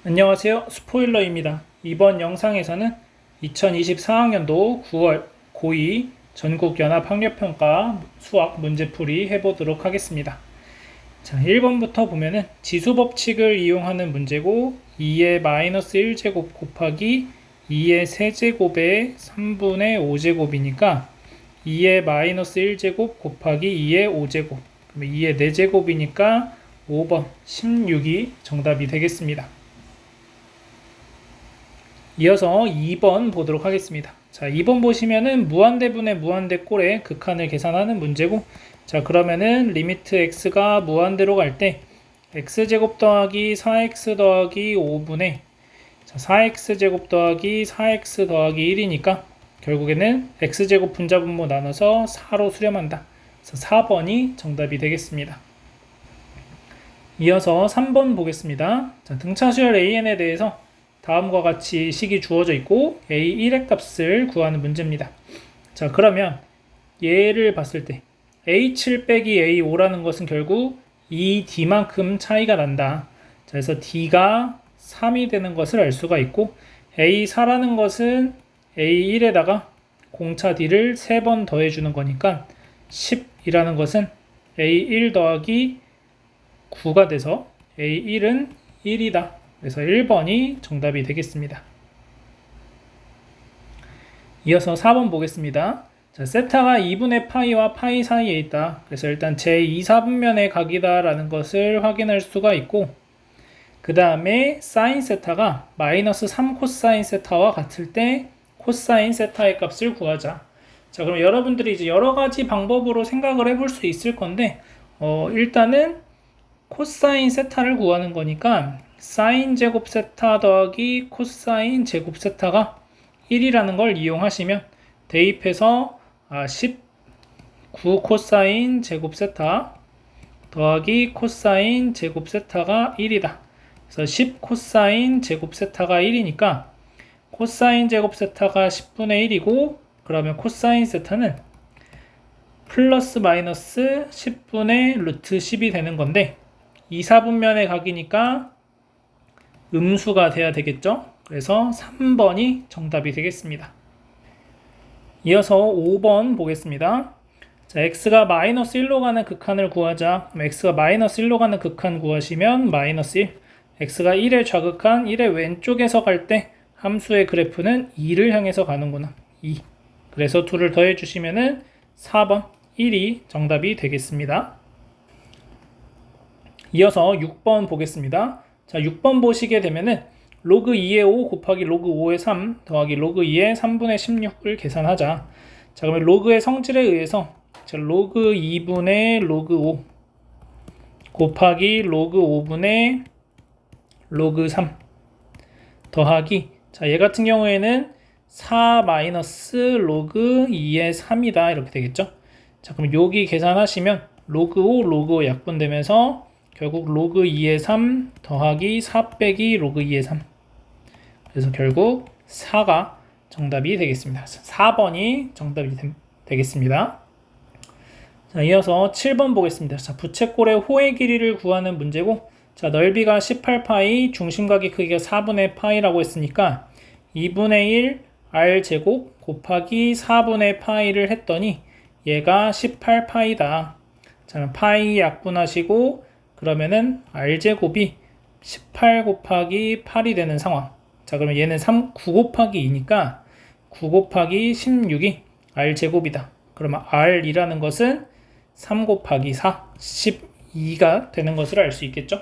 안녕하세요. 스포일러입니다. 이번 영상에서는 2024학년도 9월 고2 전국연합학력평가 수학 문제풀이 해보도록 하겠습니다. 자, 1번부터 보면은 지수법칙을 이용하는 문제고 2의 마이너스 1제곱 곱하기 2의 세제곱의 3분의 5제곱이니까 2의 마이너스 1제곱 곱하기 2의 5제곱 그러면 2의 4제곱이니까 5번 16이 정답이 되겠습니다. 이어서 2번 보도록 하겠습니다. 자, 2번 보시면은 무한대분의 무한대꼴의 극한을 계산하는 문제고, 자, 그러면은 리미트 x가 무한대로 갈 때 x제곱 더하기 4x 더하기 5분의 4x제곱 더하기 4x 더하기 1이니까 결국에는 x제곱 분자분모 나눠서 4로 수렴한다. 그래서 4번이 정답이 되겠습니다. 이어서 3번 보겠습니다. 자, 등차수열 an에 대해서 다음과 같이 식이 주어져 있고 a1의 값을 구하는 문제입니다. 자, 그러면 얘를 봤을 때 a7 빼기 a5라는 것은 결국 이 d만큼 차이가 난다. 자, 그래서 d가 3이 되는 것을 알 수가 있고 a4라는 것은 a1에다가 공차 d를 3번 더해주는 거니까 10이라는 것은 a1 더하기 9가 돼서 a1은 1이다. 그래서 1번이 정답이 되겠습니다. 이어서 4번 보겠습니다. 자, 세타가 2분의 파이와 파이 사이에 있다. 그래서 일단 제2사분면의 각이다 라는 것을 확인할 수가 있고, 그 다음에 사인 세타가 마이너스 3 코사인 세타와 같을 때 코사인 세타의 값을 구하자. 자, 그럼 여러분들이 이제 여러 가지 방법으로 생각을 해볼 수 있을 건데, 일단은 코사인 세타를 구하는 거니까 사인 제곱 세타 더하기 코사인 제곱 세타가 1이라는 걸 이용하시면 대입해서 19 코사인 제곱 세타 더하기 코사인 제곱 세타가 1이다. 그래서 10 코사인 제곱 세타가 1이니까 코사인 제곱 세타가 10분의 1이고 그러면 코사인 세타는 플러스 마이너스 10분의 루트 10이 되는 건데 2사분면의 각이니까 음수가 돼야 되겠죠? 그래서 3번이 정답이 되겠습니다. 이어서 5번 보겠습니다. 자, x가 마이너스 1로 가는 극한을 구하자. 그럼 x가 마이너스 1로 가는 극한 구하시면 마이너스 1, x가 1의 좌극한 1의 왼쪽에서 갈 때 함수의 그래프는 2를 향해서 가는구나. 2. 그래서 2를 더해 주시면은 4번 1이 정답이 되겠습니다. 이어서 6번 보겠습니다. 자, 6번 보시게 되면은 로그 2의 5 곱하기 로그 5의 3 더하기 로그 2의 3분의 16을 계산하자. 자, 그러면 로그의 성질에 의해서 로그 2분의 로그 5 곱하기 로그 5분의 로그 3 더하기, 자, 얘 같은 경우에는 4 마이너스 로그 2의 3이다 이렇게 되겠죠. 자, 그럼 여기 계산하시면 로그 5 로그 5 약분되면서 결국 로그 2의 3 더하기 4 빼기 로그 2의 3. 그래서 결국 4가 정답이 되겠습니다. 4번이 정답이 되겠습니다. 자, 이어서 7번 보겠습니다. 자, 부채꼴의 호의 길이를 구하는 문제고, 자, 넓이가 18파이, 중심각의 크기가 4분의 파이라고 했으니까 2분의 1 r 제곱 곱하기 4분의 파이를 했더니 얘가 18파이다. 자, 파이 약분하시고 그러면은 r제곱이 18 곱하기 8이 되는 상황. 자, 그러면 얘는 9 곱하기 2니까 9 곱하기 16이 r제곱이다. 그러면 r이라는 것은 3 곱하기 4, 12가 되는 것을 알 수 있겠죠.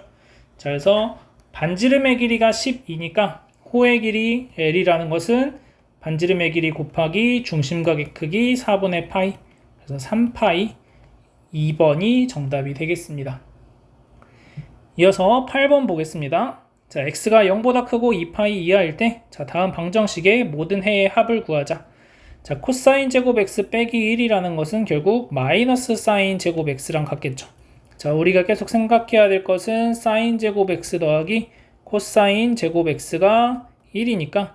자, 그래서 반지름의 길이가 12니까 호의 길이 l이라는 것은 반지름의 길이 곱하기 중심각의 크기 4분의 파이. 그래서 3파이 2번이 정답이 되겠습니다. 이어서 8번 보겠습니다. 자, x가 0보다 크고 2파이 이하일 때, 자, 다음 방정식의 모든 해의 합을 구하자. 자, 코사인 제곱 x 빼기 1이라는 것은 결국 마이너스 사인 제곱 x랑 같겠죠. 자, 우리가 계속 생각해야 될 것은 사인 제곱 x 더하기 코사인 제곱 x가 1이니까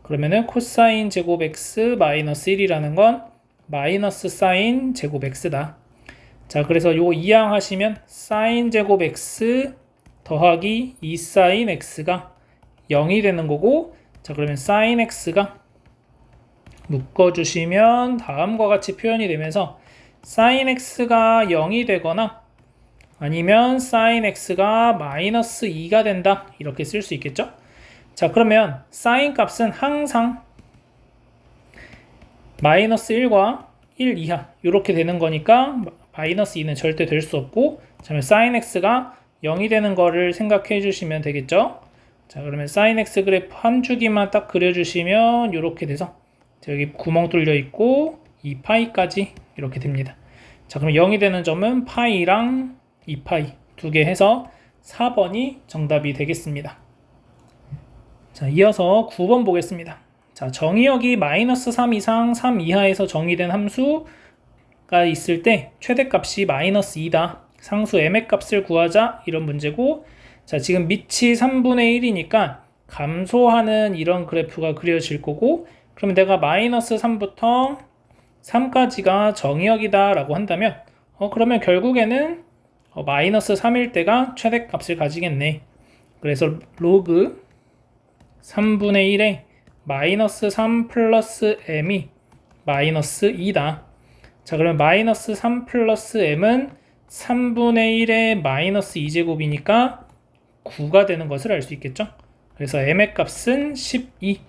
그러면은 코사인 제곱 x 마이너스 1이라는 건 마이너스 사인 제곱 x다. 자, 그래서 요 이항하시면 사인 제곱 x 더하기 2사인 x가 0이 되는 거고, 자 그러면 sin x가 묶어주시면 다음과 같이 표현이 되면서 sin x가 0이 되거나 아니면 sin x가 마이너스 2가 된다 이렇게 쓸 수 있겠죠. 자 그러면 sin 값은 항상 마이너스 1과 1 이하 이렇게 되는 거니까 마이너스 2는 절대 될 수 없고, 자 그러면 sin x가 0이 되는 거를 생각해 주시면 되겠죠. 자 그러면 sin x 그래프 한 주기만 딱 그려주시면 이렇게 돼서 여기 구멍 뚫려 있고 2파이까지 이렇게 됩니다. 자 그럼 0이 되는 점은 파이랑 2파이 두 개 해서 4번이 정답이 되겠습니다. 자 이어서 9번 보겠습니다. 자 정의역이 마이너스 3 이상 3 이하에서 정의된 함수가 있을 때 최대값이 마이너스 2다. 상수 m의 값을 구하자 이런 문제고, 자 지금 밑이 3분의 1이니까 감소하는 이런 그래프가 그려질 거고, 그러면 내가 마이너스 3부터 3까지가 정의역이다 라고 한다면 그러면 결국에는 마이너스 3일 때가 최대값을 가지겠네. 그래서 로그 3분의 1에 마이너스 3 플러스 m이 마이너스 2다. 자 그러면 마이너스 3 플러스 m은 3분의 1의 마이너스 2제곱이니까 9가 되는 것을 알 수 있겠죠. 그래서 m의 값은 12,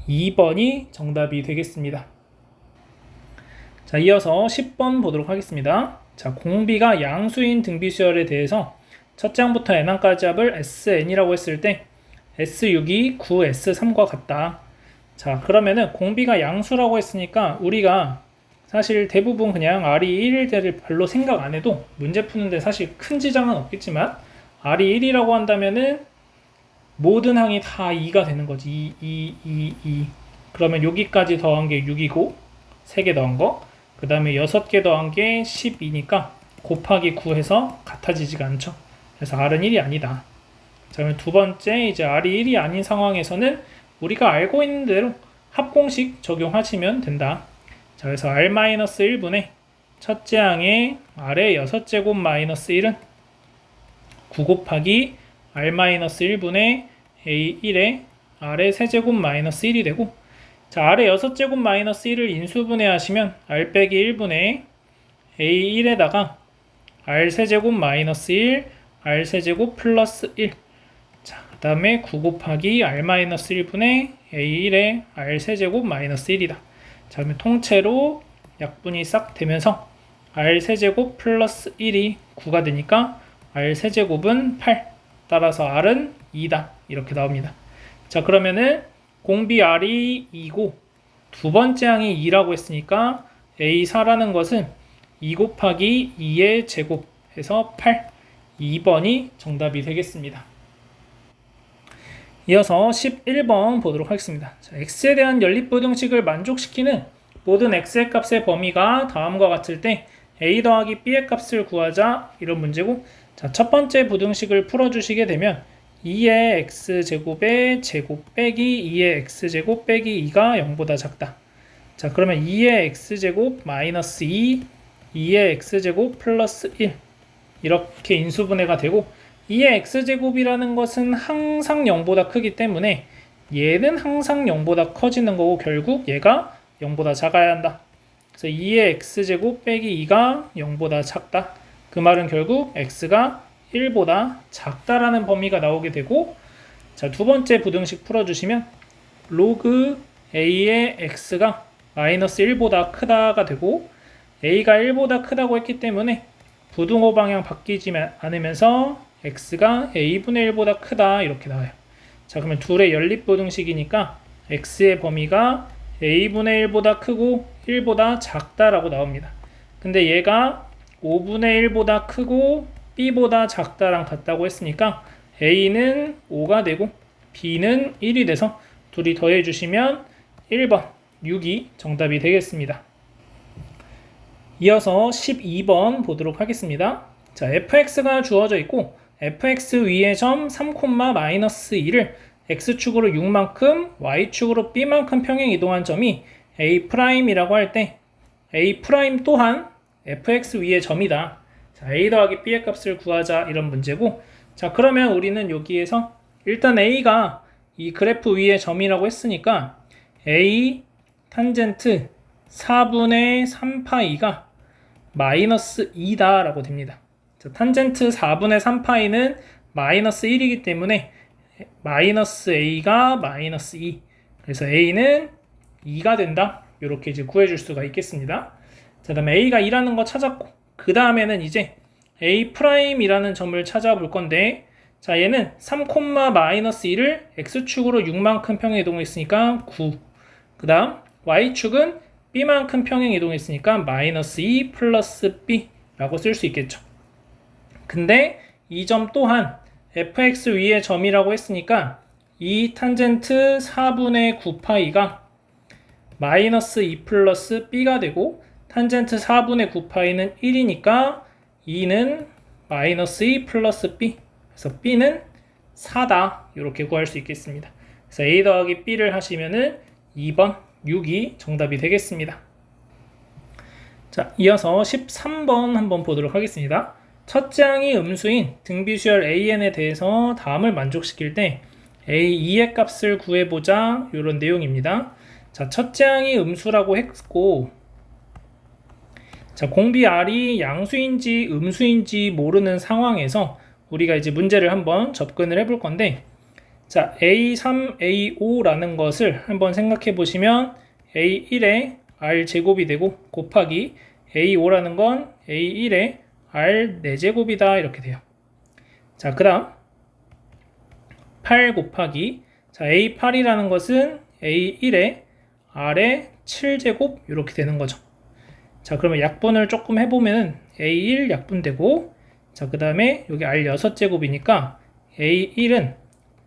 2번이 정답이 되겠습니다. 자 이어서 10번 보도록 하겠습니다. 자 공비가 양수인 등비수열에 대해서 첫 장부터 n항까지 합을 sn이라고 했을 때 S6이 9S3과 같다. 자 그러면은 공비가 양수라고 했으니까 우리가 사실 대부분 그냥 R이 1일 때를 별로 생각 안 해도 문제 푸는데 사실 큰 지장은 없겠지만 R이 1이라고 한다면은 모든 항이 다 2가 되는 거지. 2. 그러면 여기까지 더한 게 6이고 3개 더한 거, 그 다음에 6개 더한 게 12니까 곱하기 9 해서 같아지지가 않죠. 그래서 R은 1이 아니다. 자 그러면 두 번째, 이제 R이 1이 아닌 상황에서는 우리가 알고 있는 대로 합공식 적용하시면 된다. 자 그래서 R-1분의 첫째 항의 R의 6제곱 마이너스 1은 9 곱하기 R-1분의 A1의 R의 세제곱 마이너스 1이 되고, 자 R의 6제곱 마이너스 1을 인수분해 하시면 R 빼기 1분의 A1에다가 R 세제곱 마이너스 1, R 세제곱 플러스 1, 자 그 다음에 9 곱하기 R-1분의 A1의 R 세제곱 마이너스 1이다. 자 그러면 통째로 약분이 싹 되면서 R 세제곱 플러스 1이 9가 되니까 R 세제곱은 8, 따라서 R은 2다 이렇게 나옵니다. 자 그러면은 공비 R이 2고 두 번째 항이 2라고 했으니까 A4라는 것은 2 곱하기 2의 제곱 해서 8, 2번이 정답이 되겠습니다. 이어서 11번 보도록 하겠습니다. 자, x에 대한 연립부등식을 만족시키는 모든 x의 값의 범위가 다음과 같을 때 a 더하기 b의 값을 구하자 이런 문제고, 자, 첫 번째 부등식을 풀어주시게 되면 2의 x제곱의 제곱 빼기 2의 x제곱 빼기 2가 0보다 작다. 자 그러면 2의 x제곱 마이너스 2, 2의 x제곱 플러스 1 이렇게 인수분해가 되고, 2의 x제곱이라는 것은 항상 0보다 크기 때문에 얘는 항상 0보다 커지는 거고 결국 얘가 0보다 작아야 한다. 그래서 2의 x제곱 빼기 2가 0보다 작다. 그 말은 결국 x가 1보다 작다라는 범위가 나오게 되고, 자, 두 번째 부등식 풀어주시면 로그 a의 x가 마이너스 1보다 크다가 되고, a가 1보다 크다고 했기 때문에 부등호 방향 바뀌지 않으면서 x가 a분의 1보다 크다 이렇게 나와요. 자 그러면 둘의 연립부등식이니까 x의 범위가 a분의 1보다 크고 1보다 작다라고 나옵니다. 근데 얘가 5분의 1보다 크고 b보다 작다랑 같다고 했으니까 a는 5가 되고 b는 1이 돼서 둘이 더해주시면 1번 6이 정답이 되겠습니다. 이어서 12번 보도록 하겠습니다. 자, fx가 주어져 있고 fx 위의 점 3,-2를 x축으로 6만큼 y축으로 b만큼 평행 이동한 점이 a'이라고 할 때 a' 또한 fx 위의 점이다. 자, a 더하기 b의 값을 구하자 이런 문제고, 자 그러면 우리는 여기에서 일단 a가 이 그래프 위에 점이라고 했으니까 a 탄젠트 4분의 3파이가 마이너스 2다 라고 됩니다. 자, 탄젠트 4분의 3파이는 마이너스 1이기 때문에 마이너스 a가 마이너스 2, 그래서 a는 2가 된다. 이렇게 이제 구해줄 수가 있겠습니다. 자, 그다음에 a가 2라는 거 찾았고, 그 다음에는 이제 a'이라는 점을 찾아볼 건데, 자, 얘는 3, 마이너스 2를 x축으로 6만큼 평행 이동했으니까 9. 그 다음 y축은 b만큼 평행 이동했으니까 마이너스 2 플러스 b라고 쓸 수 있겠죠. 근데 이 점 또한 fx 위의 점이라고 했으니까 이 탄젠트 4분의 9파이가 마이너스 2 플러스 b가 되고, 탄젠트 4분의 9파이는 1이니까 2는 마이너스 2 플러스 b, 그래서 b는 4다. 이렇게 구할 수 있겠습니다. 그래서 a 더하기 b를 하시면은 2번 6이 정답이 되겠습니다. 자, 이어서 13번 한번 보도록 하겠습니다. 첫째 항이 음수인 등비수열 an에 대해서 다음을 만족시킬 때 a2의 값을 구해보자, 이런 내용입니다. 자, 첫째 항이 음수라고 했고, 자, 공비 r이 양수인지 음수인지 모르는 상황에서 우리가 이제 문제를 한번 접근을 해볼 건데, 자, a3, a5라는 것을 한번 생각해 보시면 a1에 r 제곱이 되고 곱하기 a5라는 건 a1에 r 4제곱이다 이렇게 돼요. 자, 그 다음 8 곱하기, 자, a8이라는 것은 a1에 r의 7제곱 이렇게 되는 거죠. 자, 그러면 약분을 조금 해보면 a1 약분되고, 자, 그 다음에 여기 r 6제곱이니까 a1은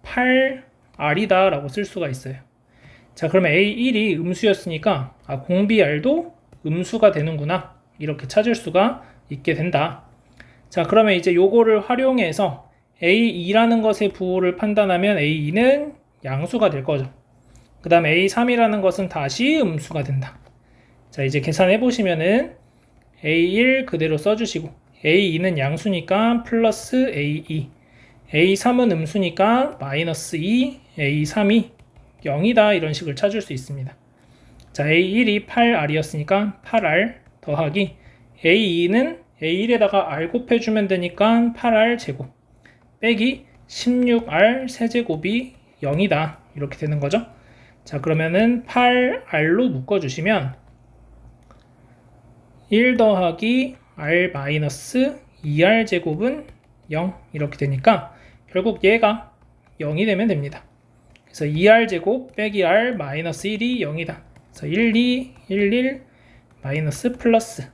8r이다 라고 쓸 수가 있어요. 자, 그러면 a1이 음수였으니까 공비 r도 음수가 되는구나, 이렇게 찾을 수가 있게 된다. 자, 그러면 이제 요거를 활용해서 a2라는 것의 부호를 판단하면 a2는 양수가 될 거죠. 그 다음에 a3이라는 것은 다시 음수가 된다. 자, 이제 계산해 보시면은 a1 그대로 써주시고, a2는 양수니까 플러스 a2, a3은 음수니까 마이너스 2, a3이 0이다, 이런 식을 찾을 수 있습니다. 자, a1이 8r이었으니까 8r 더하기 a2는 a1에다가 r 곱해주면 되니까 8r 제곱 빼기 16r 세제곱이 0이다, 이렇게 되는 거죠. 자, 그러면은 8r로 묶어주시면 1 더하기 r 마이너스 2r 제곱은 0 이렇게 되니까 결국 얘가 0이 되면 됩니다. 그래서 2r 제곱 빼기 r 마이너스 1이 0이다. 그래서 1, 2, 1, 1 마이너스 플러스.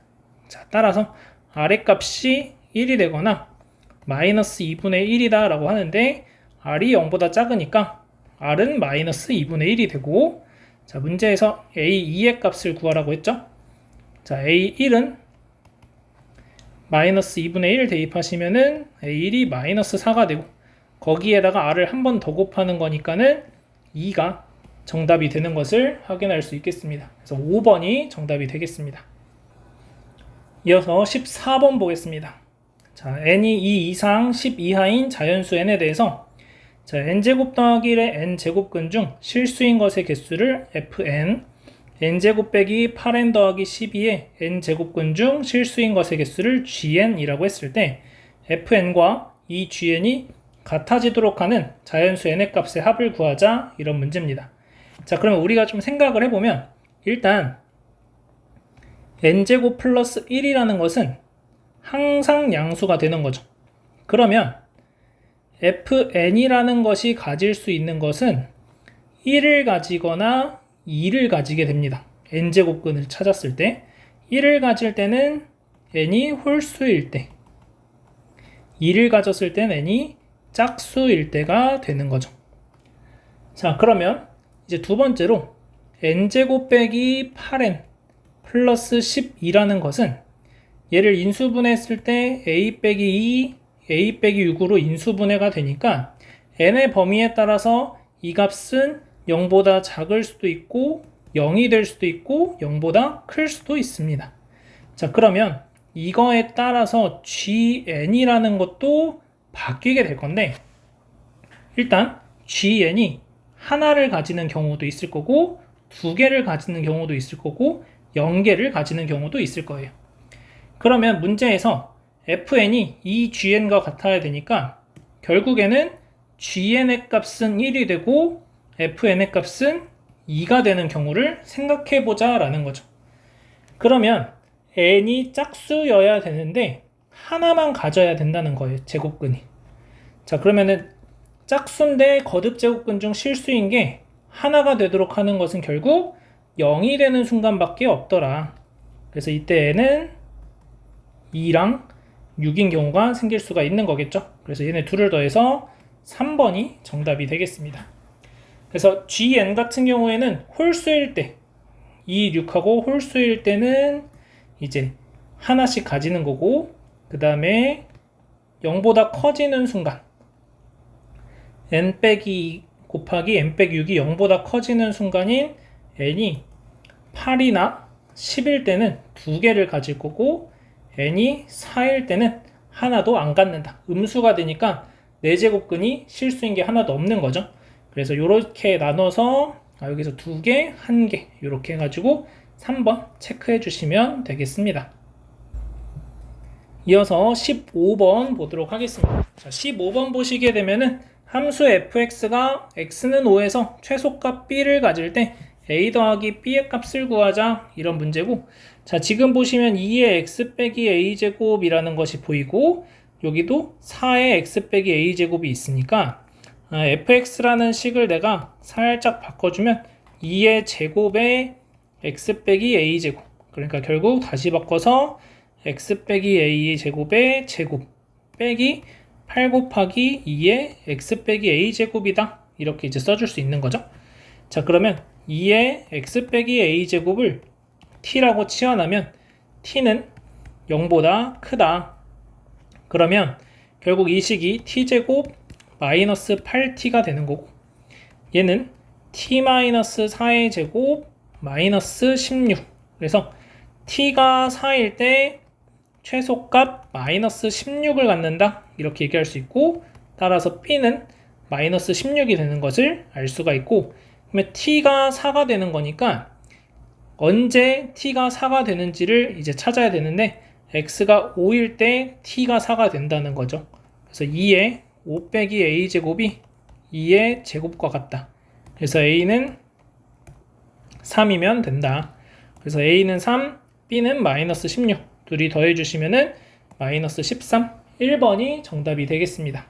자, 따라서 r의 값이 1이 되거나 마이너스 2분의 1이다 라고 하는데, r이 0보다 작으니까 r은 마이너스 2분의 1이 되고, 자, 문제에서 a2의 값을 구하라고 했죠. 자, a1은 마이너스 2분의 1 대입하시면은 a1이 마이너스 4가 되고, 거기에다가 r을 한 번 더 곱하는 거니까는 2가 정답이 되는 것을 확인할 수 있겠습니다. 그래서 5번이 정답이 되겠습니다. 이어서 14번 보겠습니다. 자, n이 2 이상 10 이하인 자연수 n에 대해서, 자, n제곱 더하기 1의 n제곱근 중 실수인 것의 개수를 fn, n제곱 빼기 8n 더하기 12의 n제곱근 중 실수인 것의 개수를 gn이라고 했을 때 fn과 이 gn이 같아지도록 하는 자연수 n의 값의 합을 구하자, 이런 문제입니다. 자, 그러면 우리가 좀 생각을 해보면, 일단 n제곱 플러스 1이라는 것은 항상 양수가 되는 거죠. 그러면 fn이라는 것이 가질 수 있는 것은 1을 가지거나 2를 가지게 됩니다. n제곱근을 찾았을 때 1을 가질 때는 n이 홀수일 때, 2를 가졌을 때는 n이 짝수일 때가 되는 거죠. 자, 그러면 이제 두 번째로 n제곱 빼기 8n 플러스 12라는 것은 얘를 인수분해했을 때 a 빼기 2, a 빼기 6으로 인수분해가 되니까 n의 범위에 따라서 이 값은 0보다 작을 수도 있고 0이 될 수도 있고 0보다 클 수도 있습니다. 자, 그러면 이거에 따라서 gn이라는 것도 바뀌게 될 건데, 일단 gn이 하나를 가지는 경우도 있을 거고 2개를 가지는 경우도 있을 거고 0개를 가지는 경우도 있을 거예요. 그러면 문제에서 fn이 이 gn과 같아야 되니까 결국에는 gn의 값은 1이 되고 fn의 값은 2가 되는 경우를 생각해보자 라는 거죠. 그러면 n이 짝수여야 되는데 하나만 가져야 된다는 거예요. 제곱근이. 자, 그러면은 짝수인데 거듭 제곱근 중 실수인 게 하나가 되도록 하는 것은 결국 0이 되는 순간밖에 없더라. 그래서 이때 n은 2랑 6인 경우가 생길 수가 있는 거겠죠. 그래서 얘네 둘을 더해서 3번이 정답이 되겠습니다. 그래서 gn 같은 경우에는 홀수일 때 2, 6하고 홀수일 때는 이제 하나씩 가지는 거고, 그 다음에 0보다 커지는 순간 n 빼기 곱하기 n 빼기 6이 0보다 커지는 순간인 n이 8이나 10일 때는 2개를 가질 거고, n이 4일 때는 하나도 안 갖는다. 음수가 되니까 4제곱근이 실수인 게 하나도 없는 거죠. 그래서 이렇게 나눠서 여기서 2개, 1개 이렇게 해가지고 3번 체크해 주시면 되겠습니다. 이어서 15번 보도록 하겠습니다. 자, 15번 보시게 되면은 함수 fx가 x는 5에서 최소값 b를 가질 때 a 더하기 b의 값을 구하자, 이런 문제고, 자, 지금 보시면 2의 x 빼기 a제곱이라는 것이 보이고 여기도 4의 x 빼기 a제곱이 있으니까 fx라는 식을 내가 살짝 바꿔주면 2의 제곱에 x 빼기 a제곱, 그러니까 결국 다시 바꿔서 x 빼기 a제곱의 제곱 빼기 8 곱하기 2의 x 빼기 a제곱이다, 이렇게 이제 써줄 수 있는 거죠. 자, 그러면 2의 x 빼기 a제곱을 t라고 치환하면 t는 0보다 크다. 그러면 결국 이 식이 t제곱 마이너스 8t가 되는 거고, 얘는 t 마이너스 4의 제곱 마이너스 16. 그래서 t가 4일 때 최소값 마이너스 16을 갖는다, 이렇게 얘기할 수 있고, 따라서 b는 마이너스 16이 되는 것을 알 수가 있고, 그러면 t가 4가 되는 거니까 언제 t가 4가 되는지를 이제 찾아야 되는데, x가 5일 때 t가 4가 된다는 거죠. 그래서 2의 5 빼기 a제곱이 2의 제곱과 같다. 그래서 a는 3이면 된다. 그래서 a는 3, b는 마이너스 16. 둘이 더해주시면은 마이너스 13, 1번이 정답이 되겠습니다.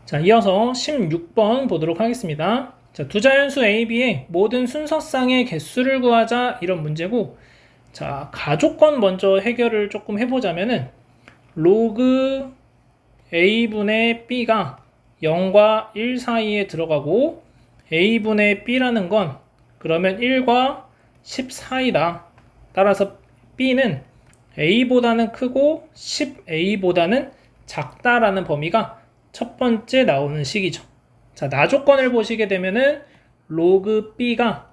자, 이어서 16번 보도록 하겠습니다. 자, 두 자연수 a, b의 모든 순서쌍의 개수를 구하자, 이런 문제고, 자, 가족권 먼저 해결을 조금 해보자면은 로그 a분의 b가 0과 1 사이에 들어가고 a분의 b라는 건 그러면 1과 10 사이다. 따라서 b는 a보다는 크고 10a보다는 작다라는 범위가 첫 번째 나오는 식이죠. 자, 나조건을 보시게 되면은 로그 b가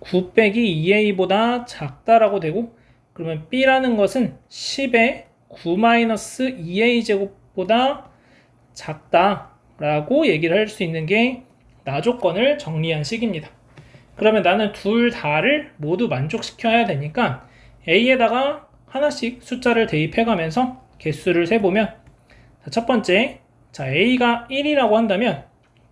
9 빼기 2a보다 작다라고 되고, 그러면 b라는 것은 10의 9 마이너스 2a 제곱보다 작다라고 얘기를 할 수 있는 게 나조건을 정리한 식입니다. 그러면 나는 둘 다를 모두 만족시켜야 되니까 a에다가 하나씩 숫자를 대입해가면서 개수를 세보면, 첫 번째, 자, a가 1이라고 한다면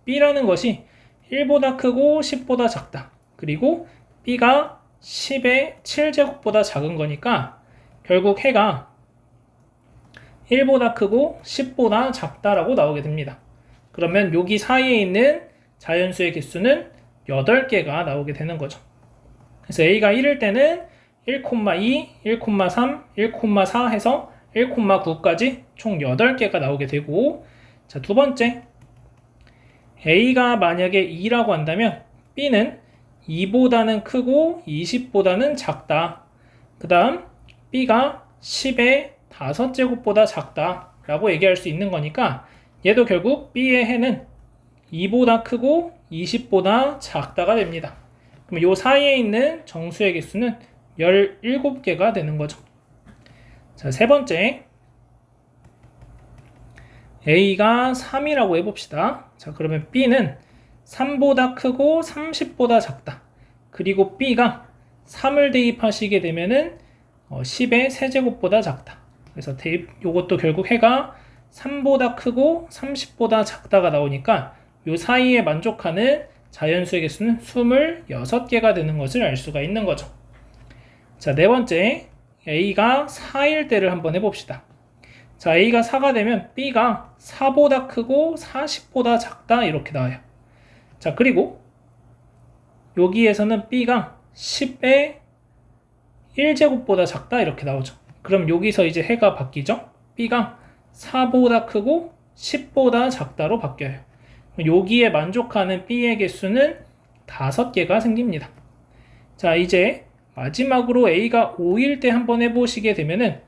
b라는 것이 1보다 크고 10보다 작다. 그리고 b가 10의 7제곱보다 작은 거니까 결국 해가 1보다 크고 10보다 작다라고 나오게 됩니다. 그러면 여기 사이에 있는 자연수의 개수는 8개가 나오게 되는 거죠. 그래서 a가 1일 때는 1,2, 1,3, 1,4 해서 1,9까지 총 8개가 나오게 되고, 자, 두 번째, a가 만약에 2라고 한다면 b는 2보다는 크고 20보다는 작다. 그 다음 b가 10의 5제곱보다 작다 라고 얘기할 수 있는 거니까 얘도 결국 b의 해는 2보다 크고 20보다 작다가 됩니다. 그럼 요 사이에 있는 정수의 개수는 17개가 되는 거죠. 자, 세 번째, A가 3이라고 해봅시다. 자, 그러면 B는 3보다 크고 30보다 작다. 그리고 B가 3을 대입하시게 되면은 10의 세제곱보다 작다. 그래서 요것도 결국 해가 3보다 크고 30보다 작다가 나오니까 요 사이에 만족하는 자연수의 개수는 26개가 되는 것을 알 수가 있는 거죠. 자, 네 번째, A가 4일 때를 한번 해봅시다. 자, A가 4가 되면 B가 4보다 크고 40보다 작다 이렇게 나와요. 자, 그리고 여기에서는 B가 10의 1제곱보다 작다 이렇게 나오죠. 그럼 여기서 이제 해가 바뀌죠. B가 4보다 크고 10보다 작다로 바뀌어요. 여기에 만족하는 B의 개수는 5개가 생깁니다. 자, 이제 마지막으로 A가 5일 때 한번 해보시게 되면은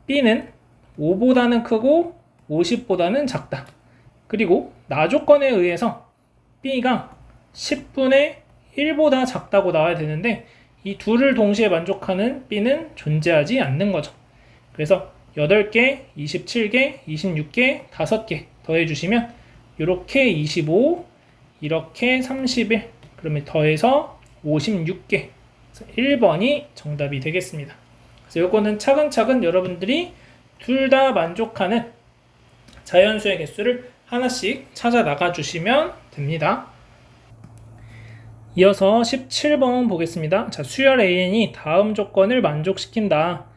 B는 5보다는 크고 50보다는 작다. 그리고 나조건에 의해서 B가 10분의 1보다 작다고 나와야 되는데 이 둘을 동시에 만족하는 B는 존재하지 않는 거죠. 그래서 8개, 27개, 26개, 5개 더해주시면 이렇게 25, 이렇게 31, 그러면 더해서 56개. 1번이 정답이 되겠습니다. 그래서 이거는 차근차근 여러분들이 둘 다 만족하는 자연수의 개수를 하나씩 찾아 나가 주시면 됩니다. 이어서 17번 보겠습니다. 자, 수열 AN이 다음 조건을 만족시킨다.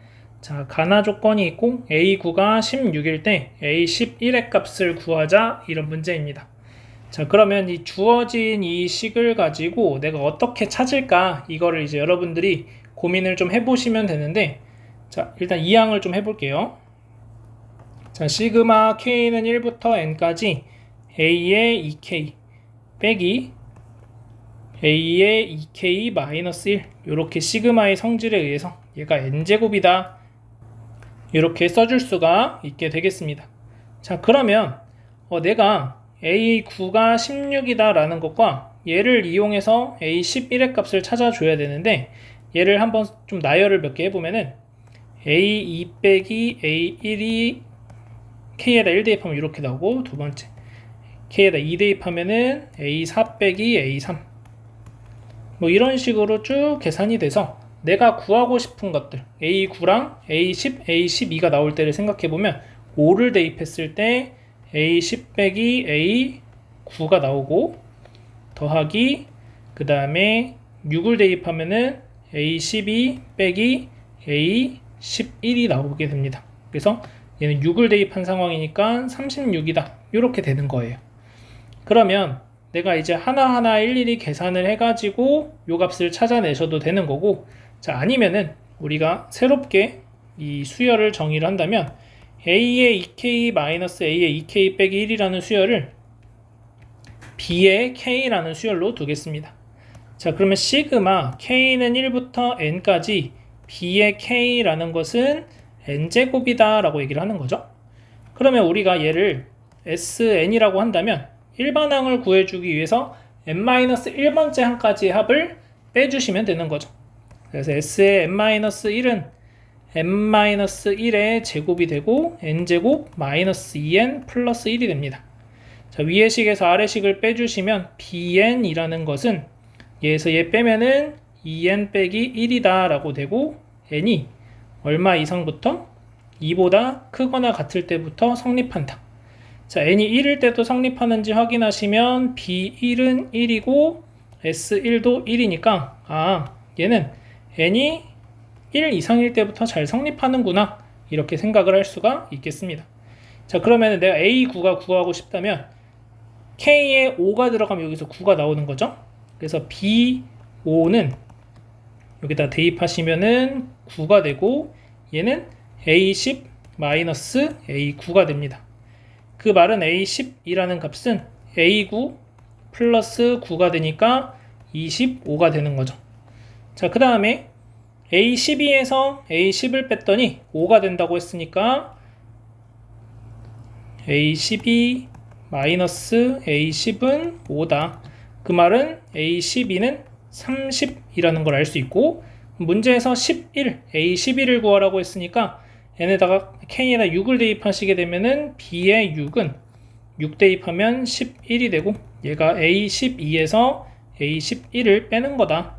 자, 가나 조건이 있고 A9가 16일 때 A11의 값을 구하자 이런 문제입니다. 자, 그러면 이 주어진 이 식을 가지고 내가 어떻게 찾을까 이거를 이제 여러분들이 고민을 좀 해보시면 되는데, 자, 일단 이 항을 좀 해볼게요. 자, 시그마 K는 1부터 N까지 A의 2K 빼기 A의 2K 마이너스 1 이렇게 시그마의 성질에 의해서 얘가 N제곱이다 이렇게 써줄 수가 있게 되겠습니다. 자, 그러면 내가 A9가 16이다 라는 것과 얘를 이용해서 A11의 값을 찾아줘야 되는데 얘를 한번 좀 나열을 몇 개 해보면은 A2 빼기 A1이 K에다 1 대입하면 이렇게 나오고, 두 번째 K에다 2 대입하면은 A4 빼기 A3 뭐 이런 식으로 쭉 계산이 돼서 내가 구하고 싶은 것들 A9랑 A10, A12가 나올 때를 생각해보면 5를 대입했을 때 A10 빼기 A9가 나오고, 더하기 그 다음에 6을 대입하면은 A12 빼기 A11이 나오게 됩니다. 그래서 얘는 6을 대입한 상황이니까 36이다 이렇게 되는 거예요. 그러면 내가 이제 하나하나 일일이 계산을 해가지고 요 값을 찾아내셔도 되는 거고, 자, 아니면은 우리가 새롭게 이 수열을 정의를 한다면 A의 2K 마이너스 A의 2K 빼기 1이라는 수열을 B의 K라는 수열로 두겠습니다. 자, 그러면 시그마 K는 1부터 N까지 B의 K라는 것은 N제곱이다 라고 얘기를 하는 거죠. 그러면 우리가 얘를 SN이라고 한다면 일반항을 구해주기 위해서 n-1번째 항까지의 합을 빼주시면 되는 거죠. 그래서 S의 n-1은 n-1의 제곱이 되고 n제곱 마이너스 2n 플러스 1이 됩니다. 자, 위의 식에서 아래 식을 빼주시면 bn이라는 것은 얘에서 얘 빼면은 2n 빼기 1이다 라고 되고, n이 얼마 이상부터 2보다 크거나 같을 때부터 성립한다. 자, n이 1일 때도 성립하는지 확인하시면 b1은 1이고 s1도 1이니까 얘는 n이 1 이상일 때부터 잘 성립하는구나 이렇게 생각을 할 수가 있겠습니다. 자, 그러면 내가 A9가 구하고 싶다면 K에 5가 들어가면 여기서 9가 나오는 거죠. 그래서 B5는 여기다 대입하시면은 9가 되고, 얘는 A10 마이너스 A9가 됩니다. 그 말은 A10이라는 값은 A9 플러스 9가 되니까 25가 되는 거죠. 자, 그 다음에 A12에서 A10을 뺐더니 5가 된다고 했으니까 A12 마이너스 A10은 5다. 그 말은 A12는 30이라는 걸 알 수 있고, 문제에서 11, A11을 구하라고 했으니까 n에다가 k에다 6을 대입하시게 되면은 b의 6은 6 대입하면 11이 되고 얘가 a12에서 a11을 빼는 거다.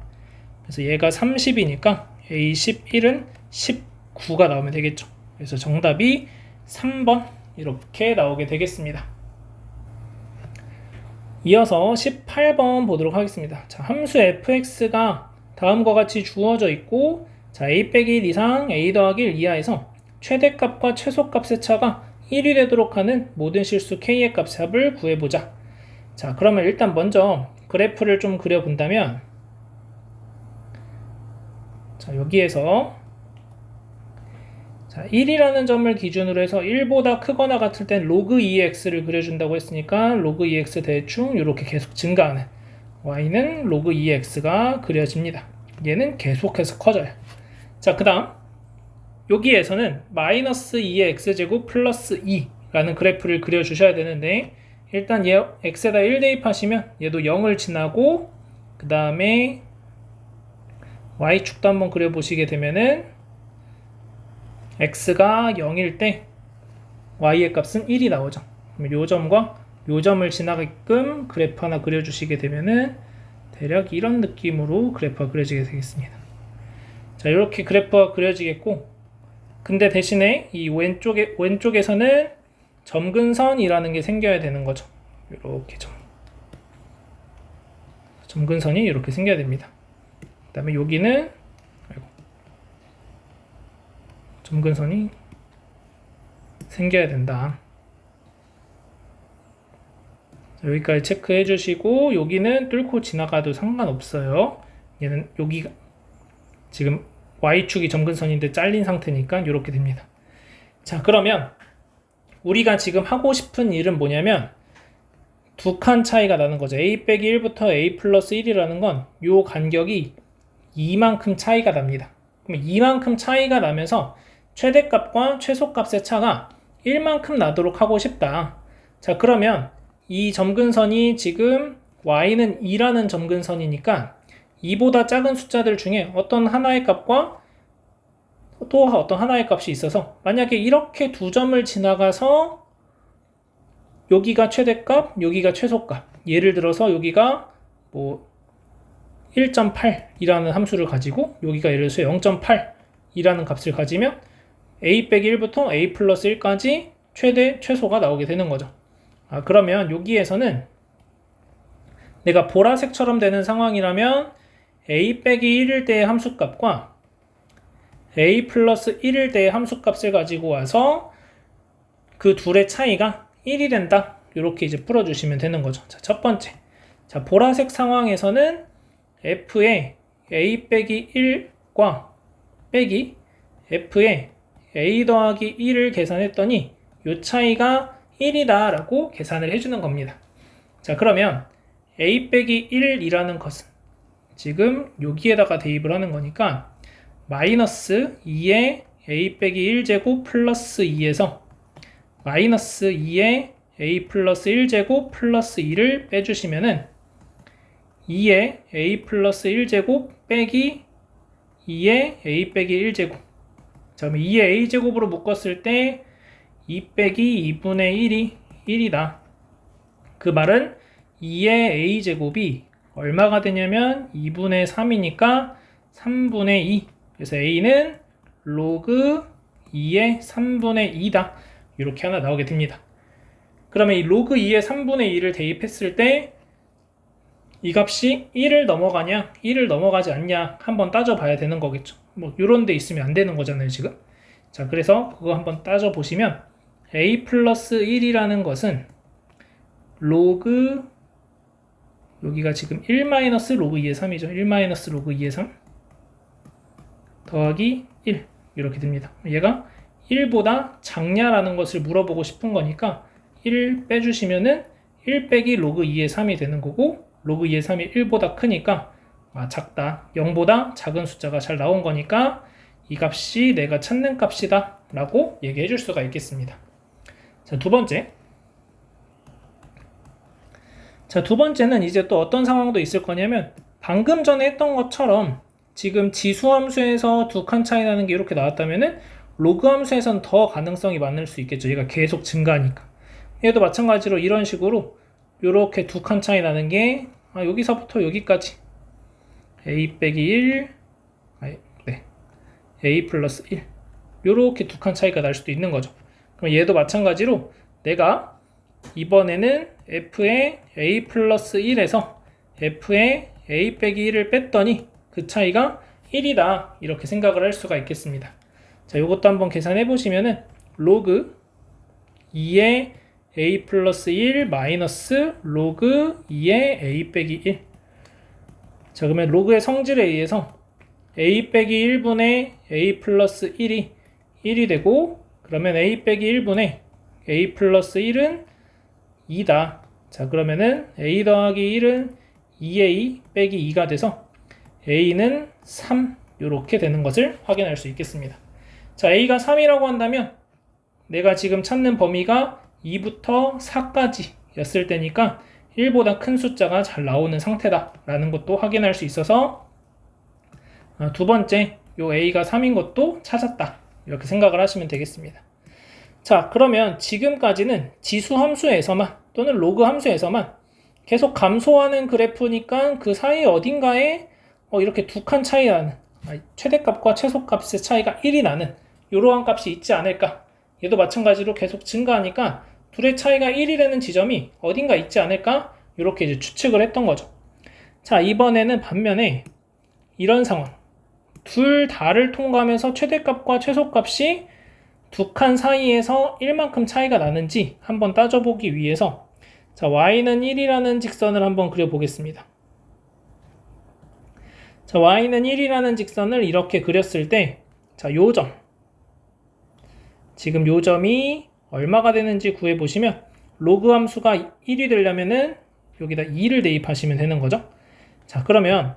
그래서 얘가 30이니까 a11은 19가 나오면 되겠죠. 그래서 정답이 3번 이렇게 나오게 되겠습니다. 이어서 18번 보도록 하겠습니다. 자, 함수 fx가 다음과 같이 주어져 있고, 자, a 빼기 1 이상 a 더하기 1 이하에서 최대값과 최소값의 차가 1이 되도록 하는 모든 실수 k의 값의 합을 구해보자. 자, 그러면 일단 먼저 그래프를 좀 그려본다면, 자, 여기에서 자, 1이라는 점을 기준으로 해서 1보다 크거나 같을 땐 로그 2x를 그려준다고 했으니까 로그 2x 대충 이렇게 계속 증가하는 y는 로그 2x가 그려집니다. 얘는 계속해서 커져요. 자, 그 다음 여기에서는 마이너스 2의 x제곱 플러스 2라는 그래프를 그려주셔야 되는데, 일단 얘 x에다 1 대입하시면 얘도 0을 지나고, 그 다음에 y축도 한번 그려보시게 되면은 x가 0일 때 y의 값은 1이 나오죠. 그럼 요 점과 요 점을 지나게끔 그래프 하나 그려주시게 되면은 대략 이런 느낌으로 그래프가 그려지게 되겠습니다. 자, 이렇게 그래프가 그려지겠고, 근데 대신에 이 왼쪽에서는 점근선이라는 게 생겨야 되는 거죠. 이렇게 점근선이 이렇게 생겨야 됩니다. 그 다음에 여기는 점근선이 생겨야 된다. 자, 여기까지 체크해 주시고, 여기는 뚫고 지나가도 상관없어요. 얘는 여기가 지금 y축이 점근선인데 잘린 상태니까 이렇게 됩니다. 자, 그러면 우리가 지금 하고 싶은 일은 뭐냐면 두 칸 차이가 나는 거죠. a 빼기 1부터 a 플러스 1이라는 건 요 간격이 이만큼 차이가 납니다. 그럼 이만큼 차이가 나면서 최대값과 최소값의 차가 1만큼 나도록 하고 싶다. 자, 그러면 이 점근선이 지금 y는 2라는 점근선이니까 2보다 작은 숫자들 중에 어떤 하나의 값과 또 어떤 하나의 값이 있어서, 만약에 이렇게 두 점을 지나가서 여기가 최대값, 여기가 최소값, 예를 들어서 여기가 뭐 1.8이라는 함수를 가지고 여기가 예를 들어서 0.8이라는 값을 가지면 a 빼기 1부터 a 플러스 1까지 최소가 나오게 되는 거죠. 그러면 여기에서는 내가 보라색처럼 되는 상황이라면 a 빼기 1일 때의 함수값과 a 플러스 1일 때의 함수값을 가지고 와서 그 둘의 차이가 1이 된다. 이렇게 이제 풀어주시면 되는 거죠. 자, 첫 번째. 자, 보라색 상황에서는 f의 a 빼기 1과 빼기 f의 a 더하기 1을 계산했더니 이 차이가 1이다 라고 계산을 해주는 겁니다. 자, 그러면 a 빼기 1이라는 것은 지금 여기에다가 대입을 하는 거니까 마이너스 2의 a 빼기 1제곱 플러스 2에서 마이너스 2의 a 플러스 1제곱 플러스 2를 빼주시면은 2의 a 플러스 1제곱 빼기 2의 a 빼기 1제곱. 자, 그럼 2의 a제곱으로 묶었을 때 2 빼기 2분의 1이 1이다. 그 말은 2의 a제곱이 얼마가 되냐면 2분의 3이니까 3분의 2. 그래서 a는 로그 2의 3분의 2다. 이렇게 하나 나오게 됩니다. 그러면 이 로그 2의 3분의 2를 대입했을 때 이 값이 1을 넘어가냐 1을 넘어가지 않냐 한번 따져봐야 되는 거겠죠. 뭐 이런 데 있으면 안 되는 거잖아요 지금. 자, 그래서 그거 한번 따져보시면 a 플러스 1이라는 것은 로그, 여기가 지금 1 마이너스 로그 2의 3이죠. 1 마이너스 로그 2의 3 더하기 1 이렇게 됩니다. 얘가 1보다 작냐라는 것을 물어보고 싶은 거니까 1 빼주시면은 1 빼기 로그 2의 3이 되는 거고, 로그 2의 3이 1보다 크니까 작다, 0보다 작은 숫자가 잘 나온 거니까 이 값이 내가 찾는 값이다 라고 얘기해 줄 수가 있겠습니다. 자, 두 번째. 자, 두 번째는 이제 또 어떤 상황도 있을 거냐면 방금 전에 했던 것처럼 지금 지수함수에서 두 칸 차이 나는 게 이렇게 나왔다면은 로그 함수에선 더 가능성이 많을 수 있겠죠. 얘가 계속 증가하니까. 얘도 마찬가지로 이런 식으로 요렇게 두 칸 차이 나는 게 여기서부터 여기까지 a 빼기 1 a 플러스 1 요렇게 두 칸 차이가 날 수도 있는 거죠. 그럼 얘도 마찬가지로 내가 이번에는 f의 a 플러스 1에서 f의 a 빼기 1을 뺐더니 그 차이가 1이다 이렇게 생각을 할 수가 있겠습니다. 자, 요것도 한번 계산해 보시면은 로그 2의 a 플러스 1 마이너스 로그 2의 a 빼기 1. 자, 그러면 로그의 성질에 의해서 a 빼기 1분의 a 플러스 1이 1이 되고, 그러면 a 빼기 1분의 a 플러스 1은 2다. 자, 그러면은 a 더하기 1은 2a 빼기 2가 돼서 a는 3 이렇게 되는 것을 확인할 수 있겠습니다. 자, a가 3이라고 한다면 내가 지금 찾는 범위가 2부터 4까지 였을 때니까 1보다 큰 숫자가 잘 나오는 상태다 라는 것도 확인할 수 있어서 두 번째 요 a가 3인 것도 찾았다 이렇게 생각을 하시면 되겠습니다. 자, 그러면 지금까지는 지수 함수에서만 또는 로그 함수에서만 계속 감소하는 그래프니까 그 사이 어딘가에 이렇게 두 칸 차이 나는 최대값과 최소값의 차이가 1이 나는 이러한 값이 있지 않을까. 얘도 마찬가지로 계속 증가하니까 둘의 차이가 1이 되는 지점이 어딘가 있지 않을까 이렇게 이제 추측을 했던 거죠. 자, 이번에는 반면에 이런 상황 둘 다를 통과하면서 최대값과 최소값이 두 칸 사이에서 1만큼 차이가 나는지 한번 따져보기 위해서 자, y는 1이라는 직선을 한번 그려보겠습니다. 자, y는 1이라는 직선을 이렇게 그렸을 때 자, 요 점 지금 요 점이 얼마가 되는지 구해보시면 로그 함수가 1이 되려면은 여기다 2를 대입하시면 되는 거죠. 자, 그러면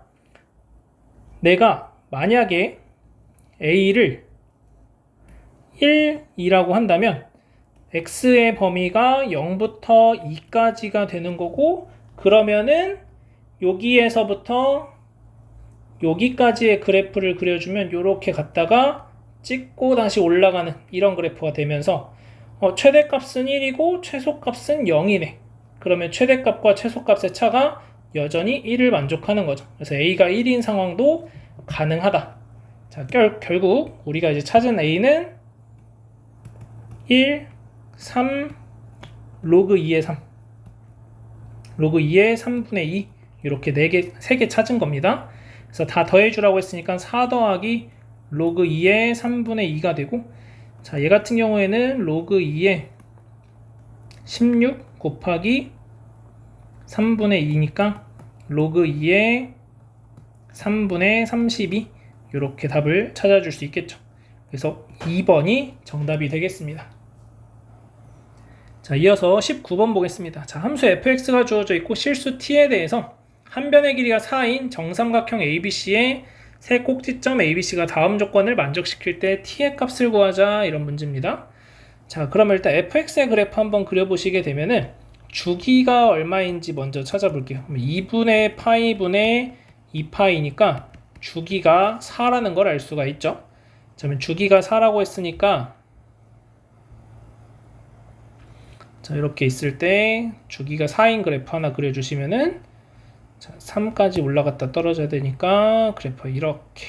내가 만약에 a를 1, 2라고 한다면 x의 범위가 0부터 2까지가 되는 거고, 그러면은 여기에서부터 여기까지의 그래프를 그려주면 이렇게 갔다가 찍고 다시 올라가는 이런 그래프가 되면서 최대값은 1이고 최소값은 0이네. 그러면 최대값과 최소값의 차가 여전히 1을 만족하는 거죠. 그래서 a가 1인 상황도 가능하다. 자, 결국 우리가 이제 찾은 a는 1, 3, 로그 2의 3 로그 2의 3분의 2 이렇게 3개 찾은 겁니다. 그래서 다 더해주라고 했으니까 4 더하기 로그 2의 3분의 2가 되고, 자, 얘 같은 경우에는 로그 2의 16 곱하기 3분의 2니까 로그 2의 3분의 32 이렇게 답을 찾아줄 수 있겠죠. 그래서 2번이 정답이 되겠습니다. 자, 이어서 19번 보겠습니다. 자, 함수 fx가 주어져 있고 실수 t에 대해서 한 변의 길이가 4인 정삼각형 ABC의 세 꼭지점 ABC가 다음 조건을 만족시킬 때 t의 값을 구하자 이런 문제입니다. 자, 그러면 일단 fx의 그래프 한번 그려보시게 되면은 주기가 얼마인지 먼저 찾아볼게요. 2분의 파이분의 2파이니까 주기가 4라는 걸 알 수가 있죠. 자, 그러면 주기가 4라고 했으니까 자, 이렇게 있을 때 주기가 4인 그래프 하나 그려주시면은 자, 3까지 올라갔다 떨어져야 되니까 그래프 이렇게